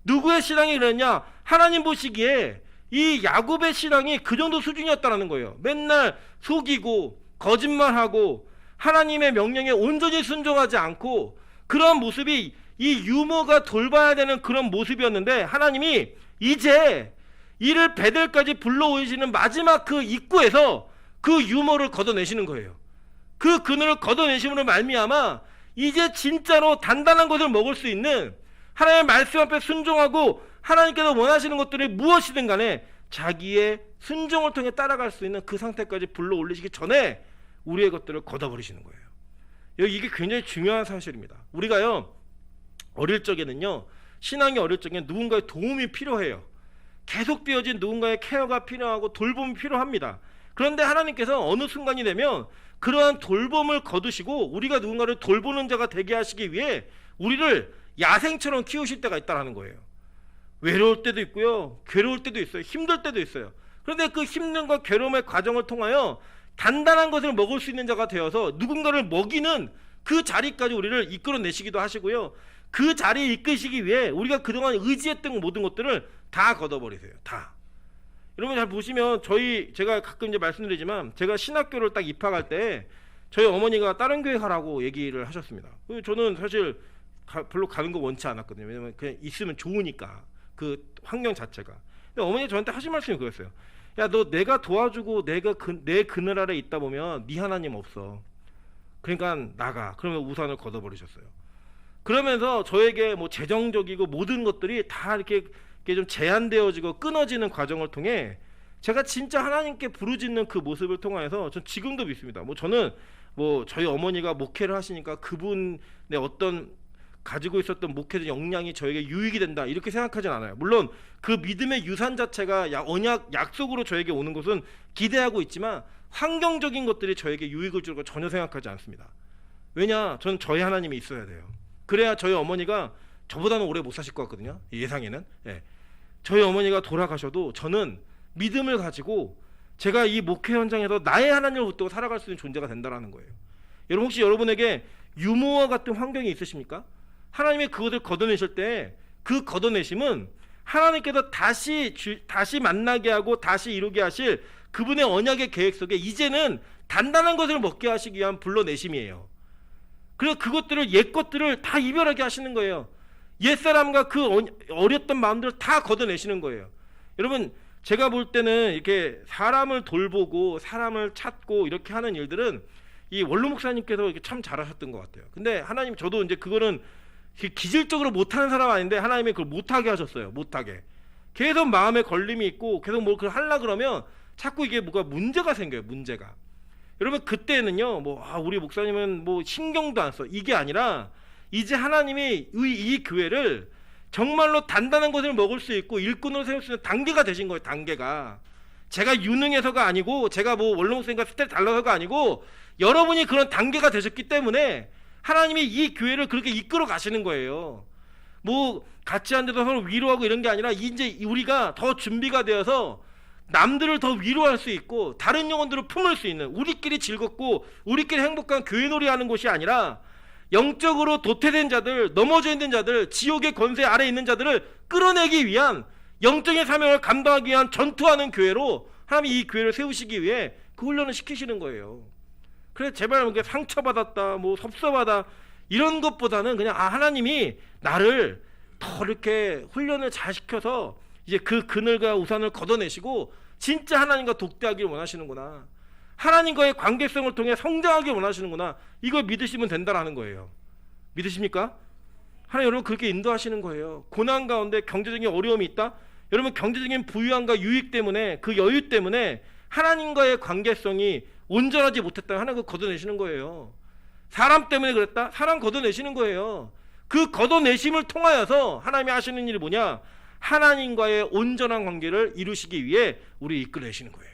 누구의 신앙이 그랬냐? 하나님 보시기에 이 야곱의 신앙이 그 정도 수준이었다는 거예요. 맨날 속이고 거짓말하고 하나님의 명령에 온전히 순종하지 않고 그런 모습이 이 유모가 돌봐야 되는 그런 모습이었는데 하나님이 이제 이를 베델까지 불러오시는 마지막 그 입구에서 그 유모를 걷어내시는 거예요. 그 그늘을 걷어내심으로 말미암아 이제 진짜로 단단한 것을 먹을 수 있는 하나님의 말씀 앞에 순종하고 하나님께서 원하시는 것들이 무엇이든 간에 자기의 순종을 통해 따라갈 수 있는 그 상태까지 불러올리시기 전에 우리의 것들을 걷어버리시는 거예요. 이게 굉장히 중요한 사실입니다. 우리가요 어릴 적에는요 신앙이 어릴 적에는 누군가의 도움이 필요해요. 계속되어진 누군가의 케어가 필요하고 돌봄이 필요합니다. 그런데 하나님께서 어느 순간이 되면 그러한 돌봄을 거두시고 우리가 누군가를 돌보는 자가 되게 하시기 위해 우리를 야생처럼 키우실 때가 있다는 거예요. 외로울 때도 있고요 괴로울 때도 있어요. 힘들 때도 있어요. 그런데 그 힘듦과 괴로움의 과정을 통하여 단단한 것을 먹을 수 있는 자가 되어서 누군가를 먹이는 그 자리까지 우리를 이끌어내시기도 하시고요 그 자리에 이끄시기 위해 우리가 그동안 의지했던 모든 것들을 다 걷어버리세요. 다. 여러분 잘 보시면 제가 가끔 이제 말씀드리지만 제가 신학교를 딱 입학할 때 저희 어머니가 다른 교회 가라고 얘기를 하셨습니다. 저는 사실 별로 가는 거 원치 않았거든요. 왜냐면 그냥 있으면 좋으니까 그 환경 자체가. 근데 어머니가 저한테 하신 말씀이 그거였어요. 야, 너 내가 도와주고 내 그늘 아래 있다 보면 네 하나님 없어. 그러니까 나가. 그러면 우산을 걷어버리셨어요. 그러면서 저에게 뭐 재정적이고 모든 것들이 다 이렇게 좀 제한되어지고 끊어지는 과정을 통해 제가 진짜 하나님께 부르짖는 그 모습을 통해서 전 지금도 믿습니다. 저는 저희 어머니가 목회를 하시니까 그분의 어떤 가지고 있었던 목회적 역량이 저에게 유익이 된다 이렇게 생각하진 않아요. 물론 그 믿음의 유산 자체가 언약 약속으로 저에게 오는 것은 기대하고 있지만 환경적인 것들이 저에게 유익을 주고 전혀 생각하지 않습니다. 왜냐? 저는 저희 하나님이 있어야 돼요. 그래야 저희 어머니가 저보다는 오래 못 사실 것 같거든요. 예상에는. 예. 저희 어머니가 돌아가셔도 저는 믿음을 가지고 제가 이 목회 현장에서 나의 하나님을 붙들고 살아갈 수 있는 존재가 된다는 거예요. 여러분 혹시 여러분에게 유모와 같은 환경이 있으십니까? 하나님이 그것을 걷어내실 때 그 걷어내심은 하나님께서 다시 만나게 하고 다시 이루게 하실 그분의 언약의 계획 속에 이제는 단단한 것을 먹게 하시기 위한 불러내심이에요. 그래서 그것들을 옛 것들을 다 이별하게 하시는 거예요. 옛사람과 그 어렸던 마음들을 다 걷어내시는 거예요. 여러분 제가 볼 때는 이렇게 사람을 돌보고 사람을 찾고 이렇게 하는 일들은 이 원로 목사님께서 이렇게 참 잘하셨던 것 같아요. 근데 하나님 저도 이제 그거는 기질적으로 못하는 사람 아닌데 하나님이 그걸 못하게 하셨어요. 못하게. 계속 마음에 걸림이 있고 계속 뭘 하려고 그러면 자꾸 이게 뭐가 문제가 생겨요. 문제가. 여러분 그때는요 우리 목사님은 신경도 안 써. 이게 아니라 이제 하나님이 이 교회를 정말로 단단한 것을 먹을 수 있고 일꾼으로 세울 수 있는 단계가 되신 거예요. 단계가. 제가 유능해서가 아니고 제가 원로 목사님과 스텝 달라서가 아니고 여러분이 그런 단계가 되셨기 때문에 하나님이 이 교회를 그렇게 이끌어 가시는 거예요. 같이 앉아서 서로 위로하고 이런 게 아니라 이제 우리가 더 준비가 되어서 남들을 더 위로할 수 있고 다른 영혼들을 품을 수 있는 우리끼리 즐겁고 우리끼리 행복한 교회놀이 하는 곳이 아니라 영적으로 도태된 자들, 넘어져 있는 자들, 지옥의 권세 아래 있는 자들을 끌어내기 위한 영적인 사명을 감당하기 위한 전투하는 교회로 하나님이 이 교회를 세우시기 위해 그 훈련을 시키시는 거예요. 그래서 제발 상처받았다, 섭섭하다 이런 것보다는 그냥 하나님이 나를 더 이렇게 훈련을 잘 시켜서 이제 그 그늘과 우산을 걷어내시고 진짜 하나님과 독대하기를 원하시는구나. 하나님과의 관계성을 통해 성장하길 원하시는구나. 이걸 믿으시면 된다라는 거예요. 믿으십니까? 하나님 여러분 그렇게 인도하시는 거예요. 고난 가운데 경제적인 어려움이 있다? 여러분 경제적인 부유함과 유익 때문에 그 여유 때문에 하나님과의 관계성이 온전하지 못했다. 하나님 그거 걷어내시는 거예요. 사람 때문에 그랬다? 사람 걷어내시는 거예요. 그 걷어내심을 통하여서 하나님이 하시는 일이 뭐냐? 하나님과의 온전한 관계를 이루시기 위해 우리 이끌어내시는 거예요.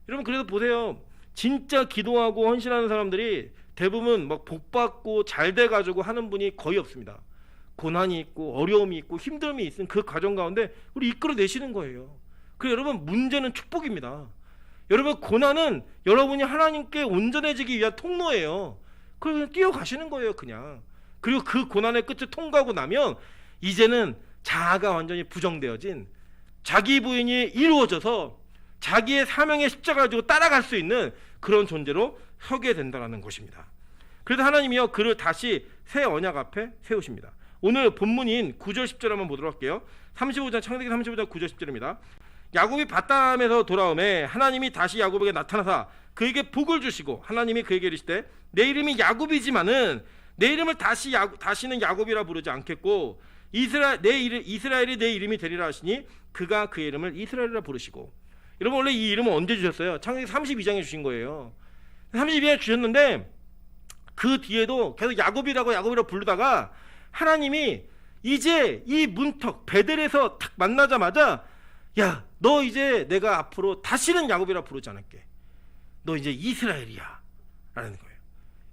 여러분 그래서 보세요. 진짜 기도하고 헌신하는 사람들이 대부분 막 복받고 잘 돼가지고 하는 분이 거의 없습니다. 고난이 있고 어려움이 있고 힘듦이 있은 그 과정 가운데 우리 이끌어내시는 거예요. 그래서 여러분 문제는 축복입니다. 여러분 고난은 여러분이 하나님께 온전해지기 위한 통로예요. 그냥 뛰어가시는 거예요 그냥. 그리고 그 고난의 끝을 통과하고 나면 이제는 자아가 완전히 부정되어진 자기 부인이 이루어져서 자기의 사명의 십자가를 가지고 따라갈 수 있는 그런 존재로 서게 된다는 것입니다. 그래서 하나님이요 그를 다시 새 언약 앞에 세우십니다. 오늘 본문인 9절 10절 한번 보도록 할게요. 35장 창세기 35장 9절 10절입니다. 야곱이 밧담에서 돌아오매 하나님이 다시 야곱에게 나타나사 그에게 복을 주시고 하나님이 그에게 이르시되 내 이름이 야곱이지만은 내 이름을 다시는 야곱이라 부르지 않겠고 이스라엘이 내 이름이 되리라 하시니 그가 그의 이름을 이스라엘이라 부르시고. 여러분 원래 이 이름은 언제 주셨어요? 창세기 32장에 주신 거예요. 32장에 주셨는데 그 뒤에도 계속 야곱이라고 부르다가 하나님이 이제 이 문턱 베델에서 탁 만나자마자 야 너 이제 내가 앞으로 다시는 야곱이라 부르지 않을게. 너 이제 이스라엘이야 라는 거예요.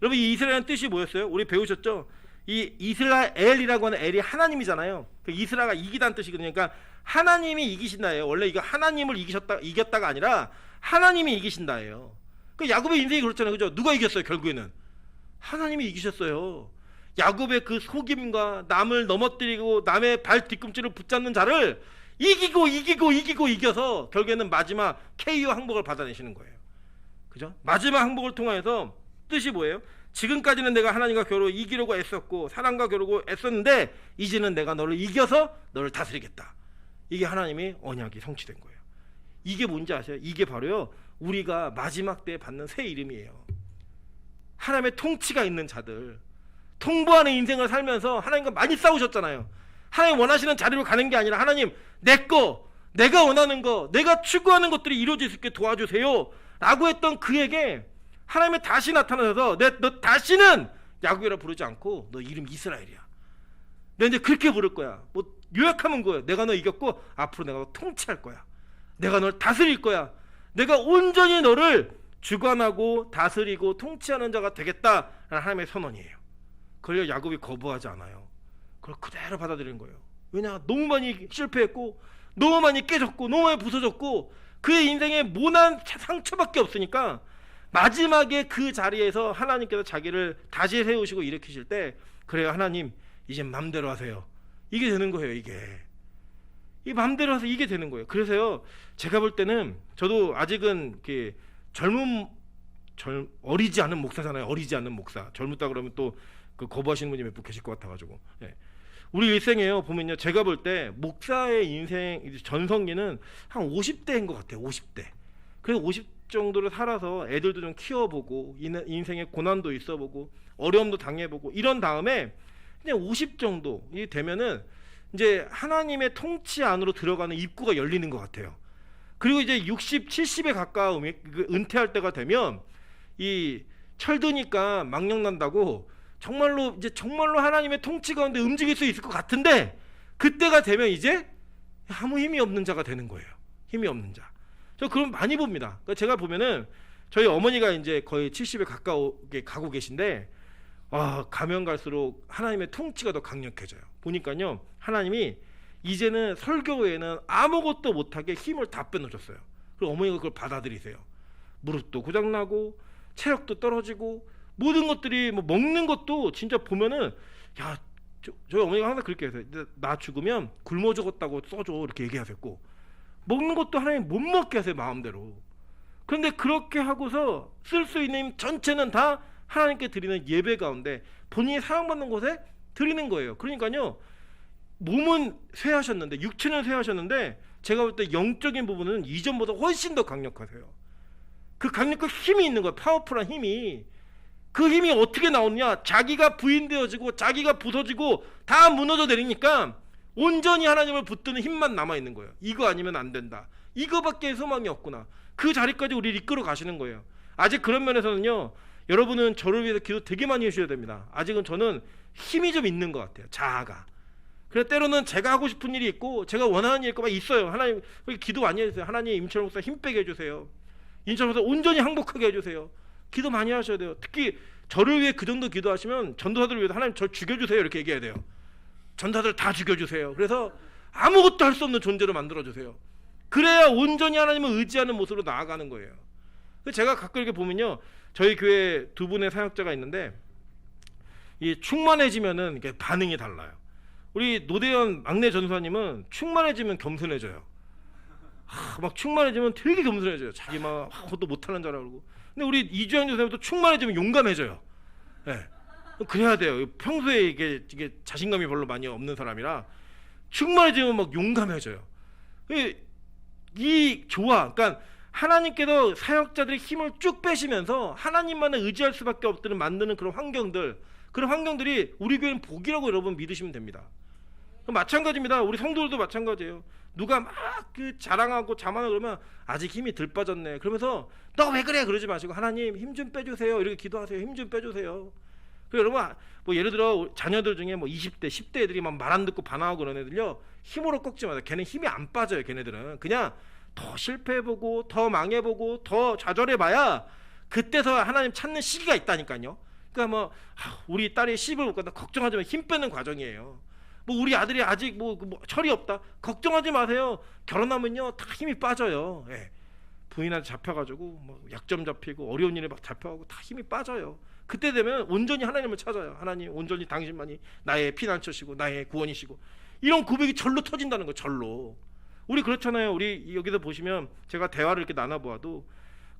여러분 이 이스라엘은 뜻이 뭐였어요? 우리 배우셨죠? 이 이스라엘이라고 하는 엘이 하나님이잖아요. 그 이스라가 이기다는 뜻이거든요. 그러니까 하나님이 이기신다예요. 원래 이거 하나님을 이겼다가 아니라 하나님이 이기신다예요. 그 야곱의 인생이 그렇잖아요. 그죠? 누가 이겼어요? 결국에는 하나님이 이기셨어요. 야곱의 그 속임과 남을 넘어뜨리고 남의 발 뒤꿈치를 붙잡는 자를 이기고 결국에는 마지막 KO 항복을 받아내시는 거예요. 그죠? 마지막 항복을 통해서 뜻이 뭐예요? 지금까지는 내가 하나님과 겨루 이기려고 애썼고 사랑과 겨루고 애썼는데 이제는 내가 너를 이겨서 너를 다스리겠다. 이게 하나님의 언약이 성취된 거예요. 이게 뭔지 아세요? 이게 바로요 우리가 마지막 때에 받는 새 이름이에요. 하나님의 통치가 있는 자들, 통보하는 인생을 살면서 하나님과 많이 싸우셨잖아요. 하나님 원하시는 자리로 가는 게 아니라 하나님 내가 원하는 거, 내가 추구하는 것들이 이루어질 수 있게 도와주세요 라고 했던 그에게 하나님이 다시 나타나서 너 다시는 야곱이라 부르지 않고 너 이름 이스라엘이야. 내가 이제 그렇게 부를 거야. 뭐 요약하면 거예요. 내가 너 이겼고 앞으로 내가 너 통치할 거야. 내가 널 다스릴 거야. 내가 온전히 너를 주관하고 다스리고 통치하는 자가 되겠다라는 하나님의 선언이에요. 그걸 야곱이 거부하지 않아요. 그걸 그대로 받아들이는 거예요. 왜냐? 너무 많이 실패했고 너무 많이 깨졌고 너무 많이 부서졌고 그의 인생에 모난 상처밖에 없으니까 마지막에 그 자리에서 하나님께서 자기를 다시 세우시고 일으키실 때 그래요 하나님 이제 맘대로 하세요. 이게 되는 거예요. 이 맘대로 해서 이게 되는 거예요. 그래서요 제가 볼 때는 저도 아직은 이렇게 어리지 않은 목사잖아요. 어리지 않은 목사. 젊었다 그러면 또 그 거부하시는 분이 몇 분 계실 것 같아가지고 우리 일생에요 보면요 제가 볼 때 목사의 인생 전성기는 한 50대인 것 같아요. 50대. 그래서 50 정도를 살아서 애들도 좀 키워보고 인생에 고난도 있어보고 어려움도 당해보고 이런 다음에 그냥 50 정도 되면은 이제 하나님의 통치 안으로 들어가는 입구가 열리는 것 같아요. 그리고 이제 60, 70에 가까운 은퇴할 때가 되면 이 철드니까 망령 난다고 정말로 하나님의 통치 가운데 움직일 수 있을 것 같은데 그때가 되면 이제 아무 힘이 없는 자가 되는 거예요. 힘이 없는 자. 저 그럼 많이 봅니다. 그러니까 제가 보면은 저희 어머니가 이제 거의 70에 가까우게 가고 계신데 가면 갈수록 하나님의 통치가 더 강력해져요. 보니까요 하나님이 이제는 설교 외에는 아무것도 못하게 힘을 다 빼놓으셨어요. 그리고 어머니가 그걸 받아들이세요. 무릎도 고장나고 체력도 떨어지고 모든 것들이 뭐 먹는 것도 진짜 보면은 저희 어머니가 항상 그렇게 하세요. 나 죽으면 굶어 죽었다고 써줘 이렇게 얘기하셨고 먹는 것도 하나님 못 먹게 하세요 마음대로. 그런데 그렇게 하고서 쓸 수 있는 힘 전체는 다 하나님께 드리는 예배 가운데 본인이 사랑받는 곳에 드리는 거예요. 그러니까요 몸은 쇠하셨는데 육체는 쇠하셨는데 제가 볼 때 영적인 부분은 이전보다 훨씬 더 강력하세요. 그 강력한 힘이 있는 거예요. 파워풀한 힘이. 그 힘이 어떻게 나오느냐? 자기가 부인되어지고 자기가 부서지고 다 무너져 내리니까 온전히 하나님을 붙드는 힘만 남아있는 거예요. 이거 아니면 안 된다. 이거밖에 소망이 없구나. 그 자리까지 우리를 이끌어 가시는 거예요. 아직 그런 면에서는요, 여러분은 저를 위해서 기도 되게 많이 해주셔야 됩니다. 아직은 저는 힘이 좀 있는 것 같아요. 자아가. 그래서 때로는 제가 하고 싶은 일이 있고 제가 원하는 일이 있고 막 있어요. 하나님 기도 많이 해주세요. 하나님 임철 목사 힘 빼게 해주세요. 임철 목사 온전히 행복하게 해주세요. 기도 많이 하셔야 돼요. 특히 저를 위해 그 정도 기도하시면 전도사들을 위해서 하나님 저 죽여주세요 이렇게 얘기해야 돼요. 전도사들 다 죽여주세요. 그래서 아무것도 할 수 없는 존재로 만들어주세요. 그래야 온전히 하나님을 의지하는 모습으로 나아가는 거예요. 제가 가끔 이렇게 보면요, 저희 교회 두 분의 사역자가 있는데 이 충만해지면은 이게 반응이 달라요. 우리 노대현 막내 전도사님은 충만해지면 겸손해져요. 막 충만해지면 되게 겸손해져요. 자기 막 그것도 못하는 줄 알고. 근데 우리 이주영 전도사님도 충만해지면 용감해져요. 네. 그래야 돼요. 평소에 이게 자신감이 별로 많이 없는 사람이라 충만해지면 막 용감해져요. 이 조화, 그러니까 하나님께서 사역자들의 힘을 쭉 빼시면서 하나님만을 의지할 수밖에 없도록 만드는 그런 환경들이 우리 교회는 복이라고 여러분 믿으시면 됩니다. 마찬가지입니다. 우리 성도들도 마찬가지예요. 누가 막 그 자랑하고 자만하고 그러면 아직 힘이 덜 빠졌네. 그러면서 너 왜 그래 그러지 마시고 하나님 힘 좀 빼주세요 이렇게 기도하세요. 힘 좀 빼주세요. 그리고 여러분 뭐 예를 들어 자녀들 중에 뭐 20대 10대 애들이 막 말 안 듣고 반항하고 그런 애들요, 힘으로 꺾지 마세요. 걔는 힘이 안 빠져요. 걔네들은 그냥 더 실패해보고 더 망해보고 더 좌절해봐야 그때서 하나님 찾는 시기가 있다니까요. 그러니까 뭐 우리 딸이 시집을 못 간다 걱정하지 마. 힘 빼는 과정이에요. 뭐 우리 아들이 아직 뭐 철이 없다 걱정하지 마세요. 결혼하면요 다 힘이 빠져요. 예. 부인한테 잡혀가지고 뭐 약점 잡히고 어려운 일에 막 잡혀가고 다 힘이 빠져요. 그때 되면 온전히 하나님을 찾아요. 하나님 온전히 당신만이 나의 피난처시고 나의 구원이시고, 이런 고백이 절로 터진다는 거예요. 절로. 우리 그렇잖아요. 우리 여기서 보시면 제가 대화를 이렇게 나눠보아도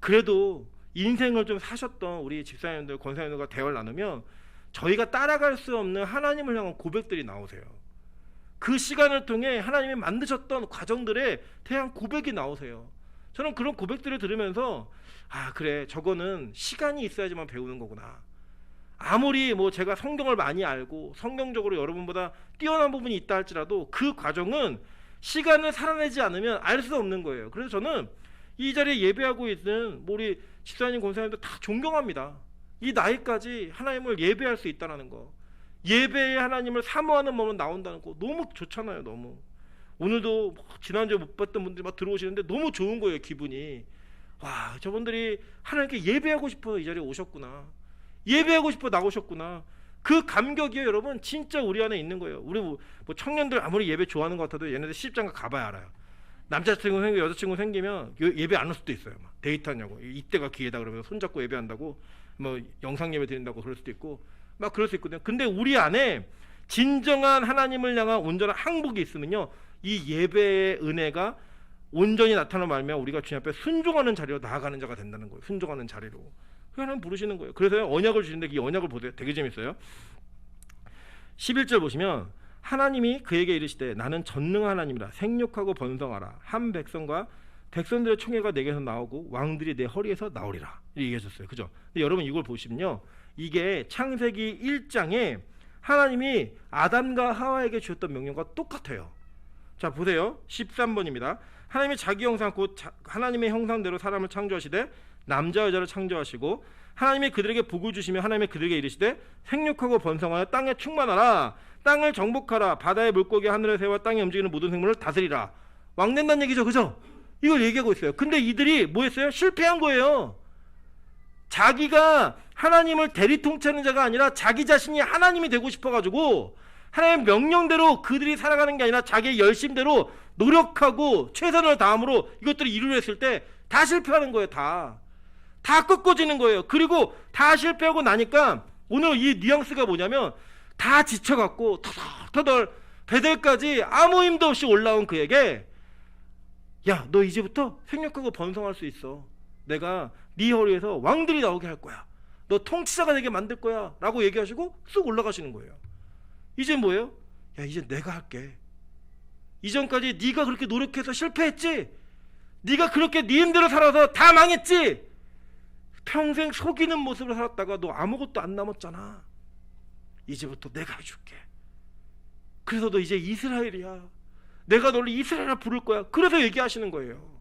그래도 인생을 좀 사셨던 우리 집사님들 권사님들과 대화를 나누면 저희가 따라갈 수 없는 하나님을 향한 고백들이 나오세요. 그 시간을 통해 하나님이 만드셨던 과정들에 대한 고백이 나오세요. 저는 그런 고백들을 들으면서 그래 저거는 시간이 있어야지만 배우는 거구나. 아무리 뭐 제가 성경을 많이 알고 성경적으로 여러분보다 뛰어난 부분이 있다 할지라도 그 과정은 시간을 살아내지 않으면 알 수 없는 거예요. 그래서 저는 이 자리에 예배하고 있는 우리 집사님 권사님들 다 존경합니다. 이 나이까지 하나님을 예배할 수 있다는 거, 예배에 하나님을 사모하는 마음으로 나온다는 거 너무 좋잖아요. 너무. 오늘도 지난주에 못 봤던 분들이 막 들어오시는데 너무 좋은 거예요. 기분이. 와, 저분들이 하나님께 예배하고 싶어서 이 자리에 오셨구나, 예배하고 싶어 나오셨구나. 그 감격이요 여러분 진짜 우리 안에 있는 거예요. 우리 뭐 청년들 아무리 예배 좋아하는 것 같아도 얘네들 시집장가 가봐야 알아요. 남자친구 생기고 여자친구 생기면 예배 안 올 수도 있어요. 막 데이트하냐고, 이때가 기회다 그러면서 손잡고 예배한다고, 뭐 영상 예배 드린다고 그럴 수도 있고 막 그럴 수 있거든요. 근데 우리 안에 진정한 하나님을 향한 온전한 항복이 있으면요 이 예배의 은혜가 온전히 나타나면 말면 우리가 주님 앞에 순종하는 자리로 나아가는 자가 된다는 거예요. 순종하는 자리로. 그 하나님 부르시는 거예요. 그래서 언약을 주시는데 이 언약을 보세요. 되게 재밌어요. 11절 보시면 하나님이 그에게 이르시되 나는 전능한 하나님이라 생육하고 번성하라. 한 백성과 백성들의 총회가 내게서 나오고 왕들이 내 허리에서 나오리라. 이렇게 얘기하셨어요. 그죠? 근데 여러분 이걸 보시면요 이게 창세기 1장에 하나님이 아담과 하와에게 주셨던 명령과 똑같아요. 자 보세요. 13번입니다. 하나님이 자기 형상 곧 하나님의 형상대로 사람을 창조하시되 남자 여자를 창조하시고 하나님이 그들에게 복을 주시며 하나님이 그들에게 이르시되 생육하고 번성하여 땅에 충만하라. 땅을 정복하라. 바다의 물고기 하늘의 새와 땅에 움직이는 모든 생물을 다스리라. 왕된다는 얘기죠. 그죠? 이걸 얘기하고 있어요. 근데 이들이 뭐 했어요? 실패한 거예요. 자기가 하나님을 대리통치하는 자가 아니라 자기 자신이 하나님이 되고 싶어가지고 하나님의 명령대로 그들이 살아가는 게 아니라 자기의 열심대로 노력하고 최선을 다함으로 이것들을 이루려 했을 때 다 실패하는 거예요. 다 꺾어지는 거예요. 그리고 다 실패하고 나니까 오늘 이 뉘앙스가 뭐냐면 다 지쳐갖고 터덜터덜 배들까지 아무 힘도 없이 올라온 그에게 야, 너 이제부터 생육하고 번성할 수 있어. 내가 네 허리에서 왕들이 나오게 할 거야. 너 통치자가 되게 만들 거야 라고 얘기하시고 쑥 올라가시는 거예요. 이제 뭐예요? 야, 이제 내가 할게. 이전까지 네가 그렇게 노력해서 실패했지? 네가 그렇게 네 힘대로 살아서 다 망했지? 평생 속이는 모습으로 살았다가 너 아무것도 안 남았잖아. 이제부터 내가 해줄게. 그래서 너 이제 이스라엘이야. 내가 너를 이스라엘이라 부를 거야. 그래서 얘기하시는 거예요.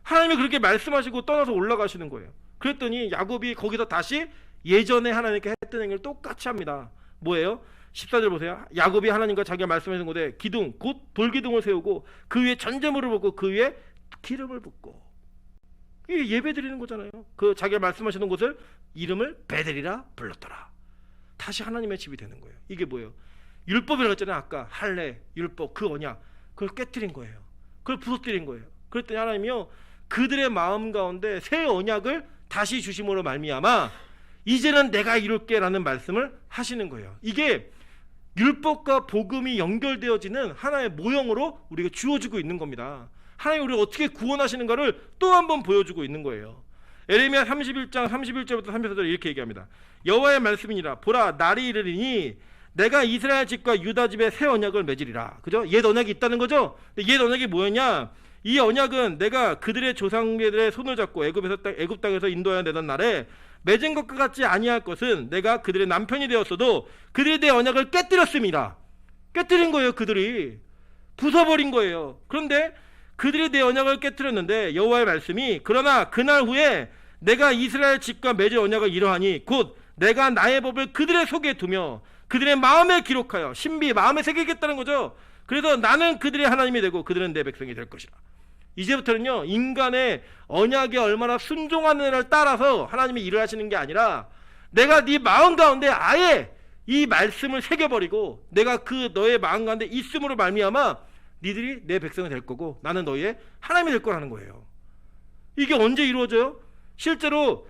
하나님이 그렇게 말씀하시고 떠나서 올라가시는 거예요. 그랬더니 야곱이 거기서 다시 예전에 하나님께 했던 행위를 똑같이 합니다. 뭐예요? 14절 보세요. 야곱이 하나님과 자기가 말씀하신 곳에 기둥 곧 돌기둥을 세우고 그 위에 전제물을 붓고 그 위에 기름을 붓고. 이게 예배 드리는 거잖아요. 그 자기가 말씀하시는 곳을 이름을 베델이라 불렀더라. 다시 하나님의 집이 되는 거예요. 이게 뭐예요? 율법이라고 했잖아요. 아까 할례, 율법, 그 언약, 그걸 깨뜨린 거예요. 그걸 부서뜨린 거예요. 그랬더니 하나님이요, 그들의 마음 가운데 새 언약을 다시 주심으로 말미암아 이제는 내가 이룰게라는 말씀을 하시는 거예요. 이게 율법과 복음이 연결되어지는 하나의 모형으로 우리가 주어지고 있는 겁니다. 하나님 우리를 어떻게 구원하시는가를 또 한 번 보여주고 있는 거예요. 에레미야 31장 31절부터 34절 이렇게 얘기합니다. 여호와의 말씀이니라. 보라, 날이 이르리니 내가 이스라엘 집과 유다 집에 새 언약을 맺으리라. 그죠? 옛 언약이 있다는 거죠. 근데 옛 언약이 뭐였냐? 이 언약은 내가 그들의 조상들의 손을 잡고 애굽 땅에서 인도하여 내던 날에 맺은 것과 같지 아니할 것은 내가 그들의 남편이 되었어도 그들이 내 언약을 깨뜨렸습니다. 깨뜨린 거예요. 그들이 부숴버린 거예요. 그런데 그들이 내 언약을 깨뜨렸는데 여호와의 말씀이 그러나 그날 후에 내가 이스라엘 집과 맺은 언약을 이러하니 곧 내가 나의 법을 그들의 속에 두며 그들의 마음에 기록하여 신비 마음에 새기겠다는 거죠. 그래서 나는 그들의 하나님이 되고 그들은 내 백성이 될 것이라. 이제부터는요, 인간의 언약에 얼마나 순종하느냐를 따라서 하나님이 일을 하시는 게 아니라 내가 네 마음 가운데 아예 이 말씀을 새겨버리고 내가 그 너의 마음 가운데 있음으로 말미암아 니들이 내 백성이 될 거고 나는 너의 하나님이 될 거라는 거예요. 이게 언제 이루어져요? 실제로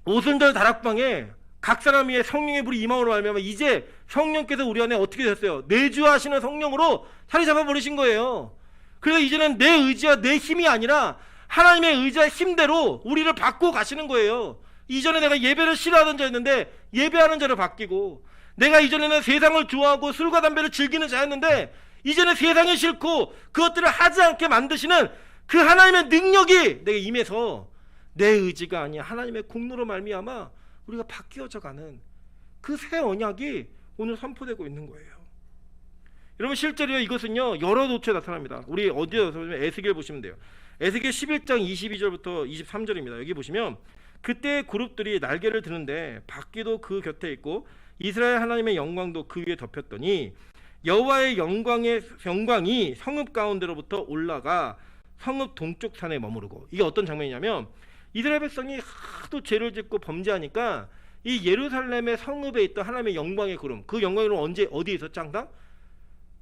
오순절 다락방에 각 사람 위에 성령의 불이 임함으로 말미암아 이제 성령께서 우리 안에 어떻게 됐어요? 내주하시는 성령으로 자리 잡아버리신 거예요. 그래서 이제는 내 의지와 내 힘이 아니라 하나님의 의지와 힘대로 우리를 바꾸어 가시는 거예요. 이전에 내가 예배를 싫어하던 자였는데 예배하는 자로 바뀌고, 내가 이전에는 세상을 좋아하고 술과 담배를 즐기는 자였는데 이제는 세상이 싫고 그것들을 하지 않게 만드시는 그 하나님의 능력이 내게 임해서 내 의지가 아니야 하나님의 공로로 말미암아 우리가 바뀌어져 가는 그 새 언약이 오늘 선포되고 있는 거예요. 여러분, 실제로 이것은요 여러 도처에 나타납니다. 우리 어디에서 보면 에스겔 보시면 돼요. 에스겔 11장 22절부터 23절입니다. 여기 보시면 그때 그룹들이 날개를 드는데 바퀴도 그 곁에 있고 이스라엘 하나님의 영광도 그 위에 덮였더니 여호와의 영광이 성읍 가운데로부터 올라가 성읍 동쪽 산에 머무르고. 이게 어떤 장면이냐면 이스라엘 백성이 하도 죄를 짓고 범죄하니까 이 예루살렘의 성읍에 있던 하나님의 영광의 구름, 그 영광의 구름 언제 어디에 있었죠? 항상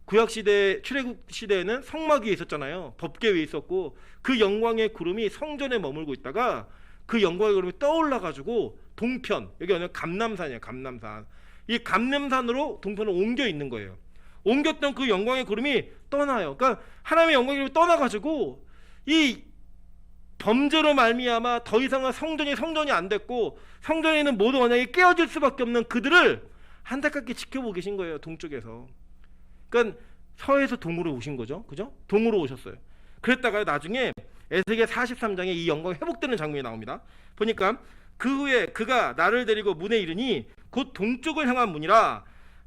구약시대 출애굽 시대에는 성막 위에 있었잖아요. 법궤 위에 있었고 그 영광의 구름이 성전에 머물고 있다가 그 영광의 구름이 떠올라가지고 동편, 여기 어느 감람산이에요. 감람산. 이 감람산으로 동편을 옮겨 있는 거예요. 옮겼던 그 영광의 구름이 떠나요. 그러니까 하나님의 영광의 구름이 떠나가지고 이 범죄로 말미암아 더 이상은 성전이 안 됐고 성전에 있는 모든 언약이 깨어질 수밖에 없는 그들을 안타깝게 지켜보고 계신 거예요. 동쪽에서. 그러니까 서에서 동으로 오신 거죠. 그죠? 동으로 오셨어요. 그랬다가 나중에 에스겔 43장에 이 영광이 회복되는 장면이 나옵니다. 보니까 그 후에 그가 나를 데리고 문에 이르니 곧 동쪽을 향한 문이라.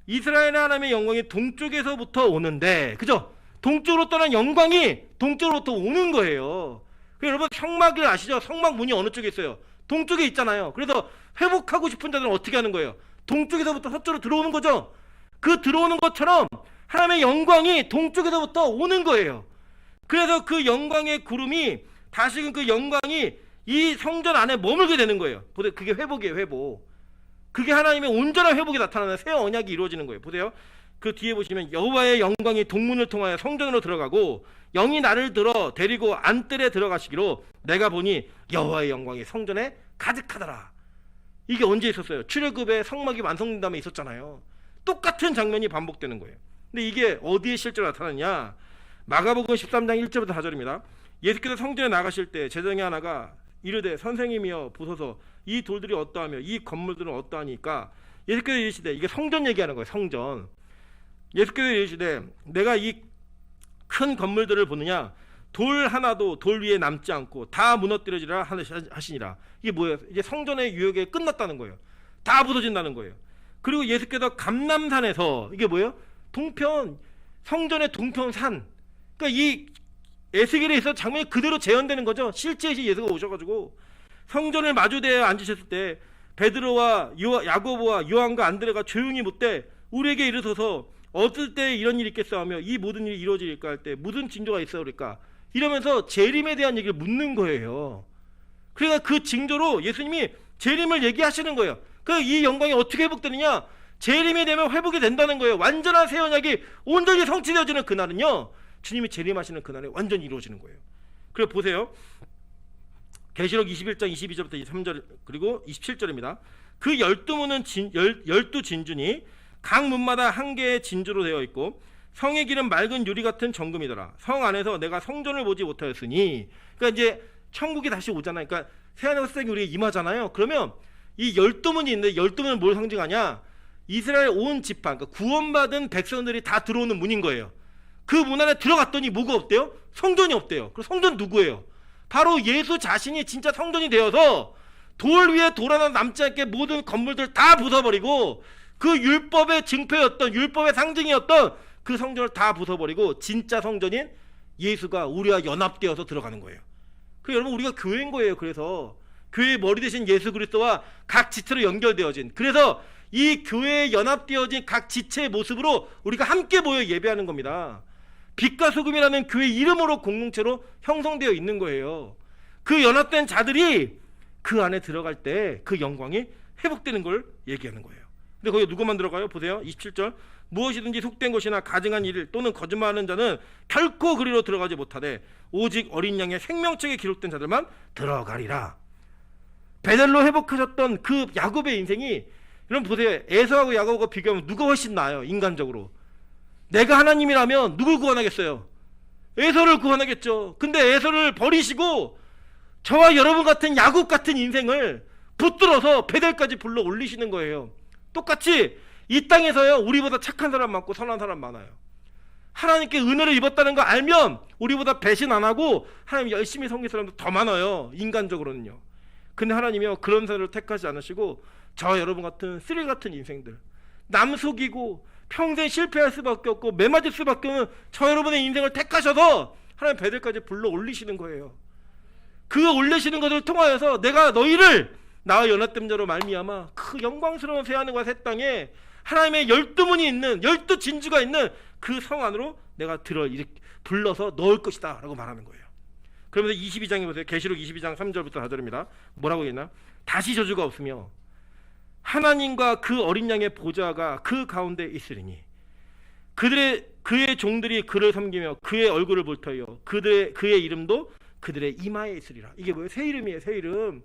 이스라엘 하나님의 영광이 동쪽에서부터 오는데, 그죠? 동쪽으로 떠난 영광이 동쪽으로부터 오는 거예요. 여러분, 성막을 아시죠? 성막 문이 어느 쪽에 있어요? 동쪽에 있잖아요. 그래서 회복하고 싶은 자들은 어떻게 하는 거예요? 동쪽에서부터 서쪽으로 들어오는 거죠. 그 들어오는 것처럼 하나님의 영광이 동쪽에서부터 오는 거예요. 그래서 그 영광의 구름이 다시금 그 영광이 이 성전 안에 머물게 되는 거예요. 보세요. 그게 회복이에요. 회복. 그게 하나님의 온전한 회복이 나타나는 새 언약이 이루어지는 거예요. 보세요. 그 뒤에 보시면 여호와의 영광이 동문을 통하여 성전으로 들어가고 영이 나를 데리고 안뜰에 들어가시기로 내가 보니 여호와의 영광이 성전에 가득하더라. 이게 언제 있었어요? 출애굽에 성막이 완성된 다음에 있었잖아요. 똑같은 장면이 반복되는 거예요. 근데 이게 어디에 실제로 나타나냐? 마가복음 13장 1절부터 4절입니다. 예수께서 성전에 나가실 때 제자중에 하나가 이르되 선생님이여 보소서 이 돌들이 어떠하며 이 건물들은 어떠하니까. 예수께서 이르시되, 이게 성전 얘기하는 거예요. 성전. 예수께서 이르시되 내가 이 큰 건물들을 보느냐? 돌 하나도 돌 위에 남지 않고 다 무너뜨려지라 하시니라. 이게 뭐예요? 이제 성전의 유역이 끝났다는 거예요. 다 부서진다는 거예요. 그리고 예수께서 감람산에서, 이게 뭐예요? 동편, 성전의 동편산. 그러니까 이 에스겔에 있어 장면이 그대로 재현되는 거죠. 실제 예수가 오셔가지고 성전을 마주대에 앉으셨을 때 베드로와 야고보와 요한과 안드레가 조용히 묻되 우리에게 이르소서 어떨 때 이런 일이 있겠어 하며 이 모든 일이 이루어질까 할 때 무슨 징조가 있어 그럴까 이러면서 재림에 대한 얘기를 묻는 거예요. 그러니까 그 징조로 예수님이 재림을 얘기하시는 거예요. 그 이 영광이 어떻게 회복되느냐, 재림이 되면 회복이 된다는 거예요. 완전한 새 언약이 온전히 성취되어지는 그날은요, 주님이 재림하시는 그날에 완전히 이루어지는 거예요. 그래 보세요. 계시록 21장 22절부터 23절 그리고 27절입니다. 그 12문은 12진주니 각 문마다 한 개의 진주로 되어 있고 성의 길은 맑은 유리 같은 정금이더라. 성 안에서 내가 성전을 보지 못하였으니, 그러니까 이제 천국이 다시 오잖아요. 그러니까 새하늘과 새 땅이 우리에게 임하잖아요. 그러면 이 12문이 있는데 12문은 뭘 상징하냐, 이스라엘 온 지파, 그러니까 구원받은 백성들이 다 들어오는 문인 거예요. 그 문 안에 들어갔더니 뭐가 없대요? 성전이 없대요. 그럼 성전 누구예요? 바로 예수 자신이 진짜 성전이 되어서 돌 위에 돌 하나 남지 않게 모든 건물들 다 부숴버리고 그 율법의 증표였던, 율법의 상징이었던 그 성전을 다 부숴버리고 진짜 성전인 예수가 우리와 연합되어서 들어가는 거예요. 그 여러분, 우리가 교회인 거예요. 그래서 교회의 머리 대신 예수 그리스도와 각 지체로 연결되어진, 그래서 이 교회에 연합되어진 각 지체의 모습으로 우리가 함께 모여 예배하는 겁니다. 빛과 소금이라는 교회 이름으로 공동체로 형성되어 있는 거예요. 그 연합된 자들이 그 안에 들어갈 때 그 영광이 회복되는 걸 얘기하는 거예요. 근데 거기 누구만 들어가요? 보세요. 27절. 무엇이든지 속된 것이나 가증한 일 또는 거짓말하는 자는 결코 그리로 들어가지 못하되 오직 어린 양의 생명책에 기록된 자들만 들어가리라. 베델로 회복하셨던 그 야곱의 인생이, 여러분 보세요. 에서하고 야곱과 비교하면 누가 훨씬 나아요? 인간적으로. 내가 하나님이라면 누굴 구원하겠어요? 에서를 구원하겠죠. 근데 에서를 버리시고 저와 여러분 같은 야곱 같은 인생을 붙들어서 베델까지 불러 올리시는 거예요. 똑같이 이 땅에서요, 우리보다 착한 사람 많고 선한 사람 많아요. 하나님께 은혜를 입었다는 거 알면 우리보다 배신 안 하고 하나님 열심히 섬긴 사람도 더 많아요. 인간적으로는요. 근데 하나님이요, 그런 사람을 택하지 않으시고 저와 여러분 같은 쓰레기 같은 인생들, 남 속이고 평생 실패할 수밖에 없고 매맞을 수밖에 없는 저 여러분의 인생을 택하셔서 하나님 베델까지 불러 올리시는 거예요. 그 올리시는 것을 통하여서 내가 너희를 나와 연합된 자로 말미암아 그 영광스러운 새하늘과 새 땅에 하나님의 12문이 있는, 12진주가 있는 그 성 안으로 내가 불러서 넣을 것이다 라고 말하는 거예요. 그러면서 22장에 보세요. 계시록 22장 3절부터 4절입니다. 뭐라고 했나? 다시 저주가 없으며 하나님과 그 어린 양의 보좌가 그 가운데 있으리니 그의 종들이 그를 섬기며 그의 얼굴을 볼 터이요 그의 이름도 그들의 이마에 있으리라. 이게 뭐예요? 새 이름이에요. 새 이름.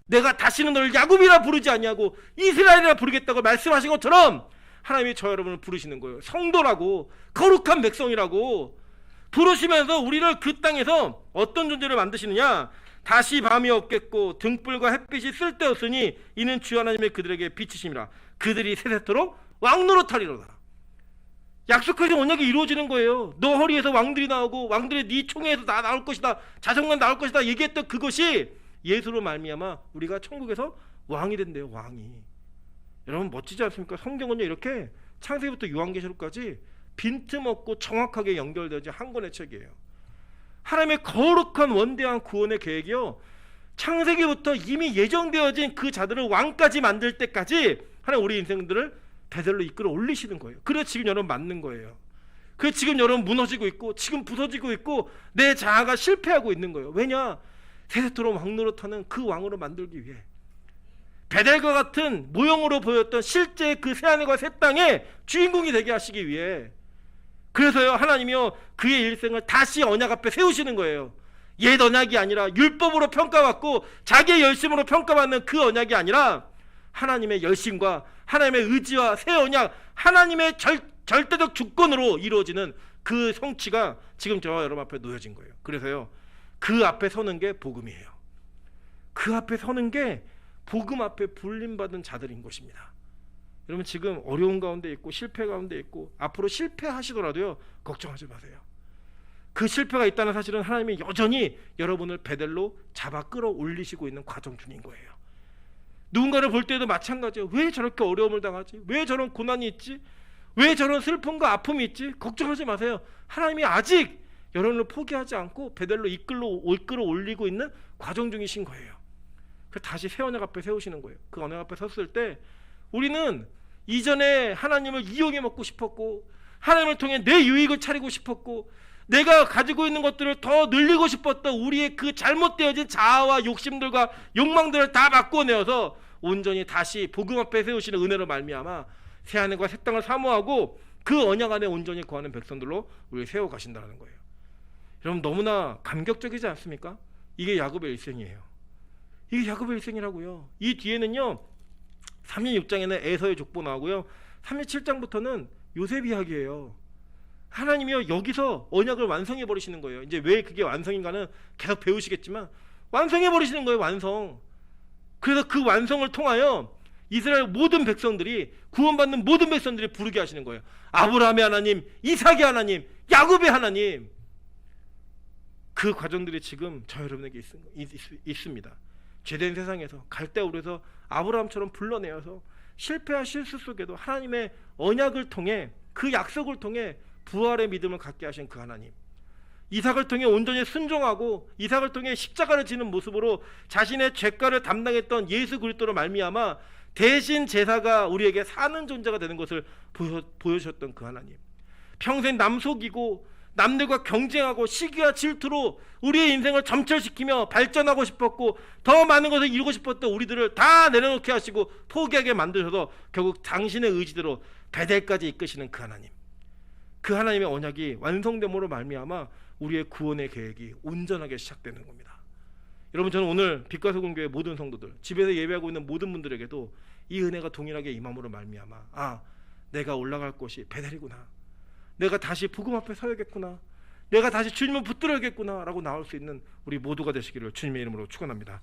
내가 다시는 너를 야곱이라 부르지 아니하고 이스라엘이라 부르겠다고 말씀하신 것처럼 하나님이 저 여러분을 부르시는 거예요. 성도라고, 거룩한 백성이라고 부르시면서 우리를 그 땅에서 어떤 존재를 만드시느냐, 다시 밤이 없겠고 등불과 햇빛이 쓸데없으니 이는 주 하나님의 그들에게 빛이심이라. 그들이 세세토록 왕노릇하리로다. 약속하신 언약이 이루어지는 거예요. 너 허리에서 왕들이 나오고 왕들의 네 총에서 나올 것이다, 자손만 나올 것이다 얘기했던 그것이 예수로 말미암아 우리가 천국에서 왕이 된대요. 왕이. 여러분 멋지지 않습니까? 성경은요, 이렇게 창세기부터 요한계시록까지 빈틈없고 정확하게 연결되어진 한 권의 책이에요. 하나님의 거룩한 원대한 구원의 계획이요, 창세기부터 이미 예정되어진 그 자들을 왕까지 만들 때까지 하나님 우리 인생들을 베델로 이끌어 올리시는 거예요. 그래서 지금 여러분 맞는 거예요. 그래서 지금 여러분 무너지고 있고 지금 부서지고 있고 내 자아가 실패하고 있는 거예요. 왜냐? 세세토록 왕노릇하는 그 왕으로 만들기 위해, 베델과 같은 모형으로 보였던 실제 그 새하늘과 새 땅의 주인공이 되게 하시기 위해, 그래서요 하나님이요 그의 일생을 다시 언약 앞에 세우시는 거예요. 옛 언약이 아니라 율법으로 평가받고 자기의 열심으로 평가받는 그 언약이 아니라 하나님의 열심과 하나님의 의지와 새 언약, 하나님의 절대적 주권으로 이루어지는 그 성취가 지금 저와 여러분 앞에 놓여진 거예요. 그래서요 그 앞에 서는 게 복음이에요. 그 앞에 서는 게 복음 앞에 불림받은 자들인 것입니다. 여러분 지금 어려운 가운데 있고 실패 가운데 있고 앞으로 실패하시더라도요 걱정하지 마세요. 그 실패가 있다는 사실은 하나님이 여전히 여러분을 베델로 잡아 끌어올리시고 있는 과정 중인 거예요. 누군가를 볼 때도 마찬가지예요. 왜 저렇게 어려움을 당하지? 왜 저런 고난이 있지? 왜 저런 슬픔과 아픔이 있지? 걱정하지 마세요. 하나님이 아직 여러분을 포기하지 않고 베델로 이끌어 올리고 있는 과정 중이신 거예요. 그 다시 새 언약 앞에 세우시는 거예요. 그 언약 앞에 섰을 때 우리는 이전에 하나님을 이용해 먹고 싶었고, 하나님을 통해 내 유익을 차리고 싶었고, 내가 가지고 있는 것들을 더 늘리고 싶었던 우리의 그 잘못되어진 자아와 욕심들과 욕망들을 다 바꿔내어서 온전히 다시 복음 앞에 세우시는 은혜로 말미암아 새 하늘과 새 땅을 사모하고 그 언약 안에 온전히 거하는 백성들로 우리를 세워 가신다는 거예요. 여러분, 너무나 감격적이지 않습니까? 이게 야곱의 일생이에요. 이게 야곱의 일생이라고요. 이 뒤에는요 36장에는 에서의 족보 나오고요, 37장부터는 요셉 이야기예요. 하나님이요 여기서 언약을 완성해 버리시는 거예요. 이제 왜 그게 완성인가는 계속 배우시겠지만 완성해 버리시는 거예요. 완성. 그래서 그 완성을 통하여 이스라엘 모든 백성들이, 구원받는 모든 백성들이 부르게 하시는 거예요. 아브라함의 하나님, 이삭의 하나님, 야곱의 하나님. 그 과정들이 지금 저 여러분에게 있습니다. 죄된 세상에서 갈대우르에서 아브라함처럼 불러내어서 실패와 실수 속에도 하나님의 언약을 통해, 그 약속을 통해 부활의 믿음을 갖게 하신 그 하나님, 이삭을 통해 온전히 순종하고 이삭을 통해 십자가를 지는 모습으로 자신의 죄가를 담당했던 예수 그리스도로 말미암아 대신 제사가 우리에게 사는 존재가 되는 것을 보여주셨던 그 하나님, 평생 남 속이고 남들과 경쟁하고 시기와 질투로 우리의 인생을 점철시키며 발전하고 싶었고 더 많은 것을 이루고 싶었던 우리들을 다 내려놓게 하시고 포기하게 만드셔서 결국 당신의 의지대로 베델까지 이끄시는 그 하나님, 그 하나님의 언약이 완성됨으로 말미암아 우리의 구원의 계획이 온전하게 시작되는 겁니다. 여러분, 저는 오늘 빛과 소금 교회 모든 성도들, 집에서 예배하고 있는 모든 분들에게도 이 은혜가 동일하게 임함으로 말미암아 내가 올라갈 곳이 베델이구나, 내가 다시 복음 앞에 서야겠구나, 내가 다시 주님을 붙들어야겠구나 라고 나올 수 있는 우리 모두가 되시기를 주님의 이름으로 축원합니다.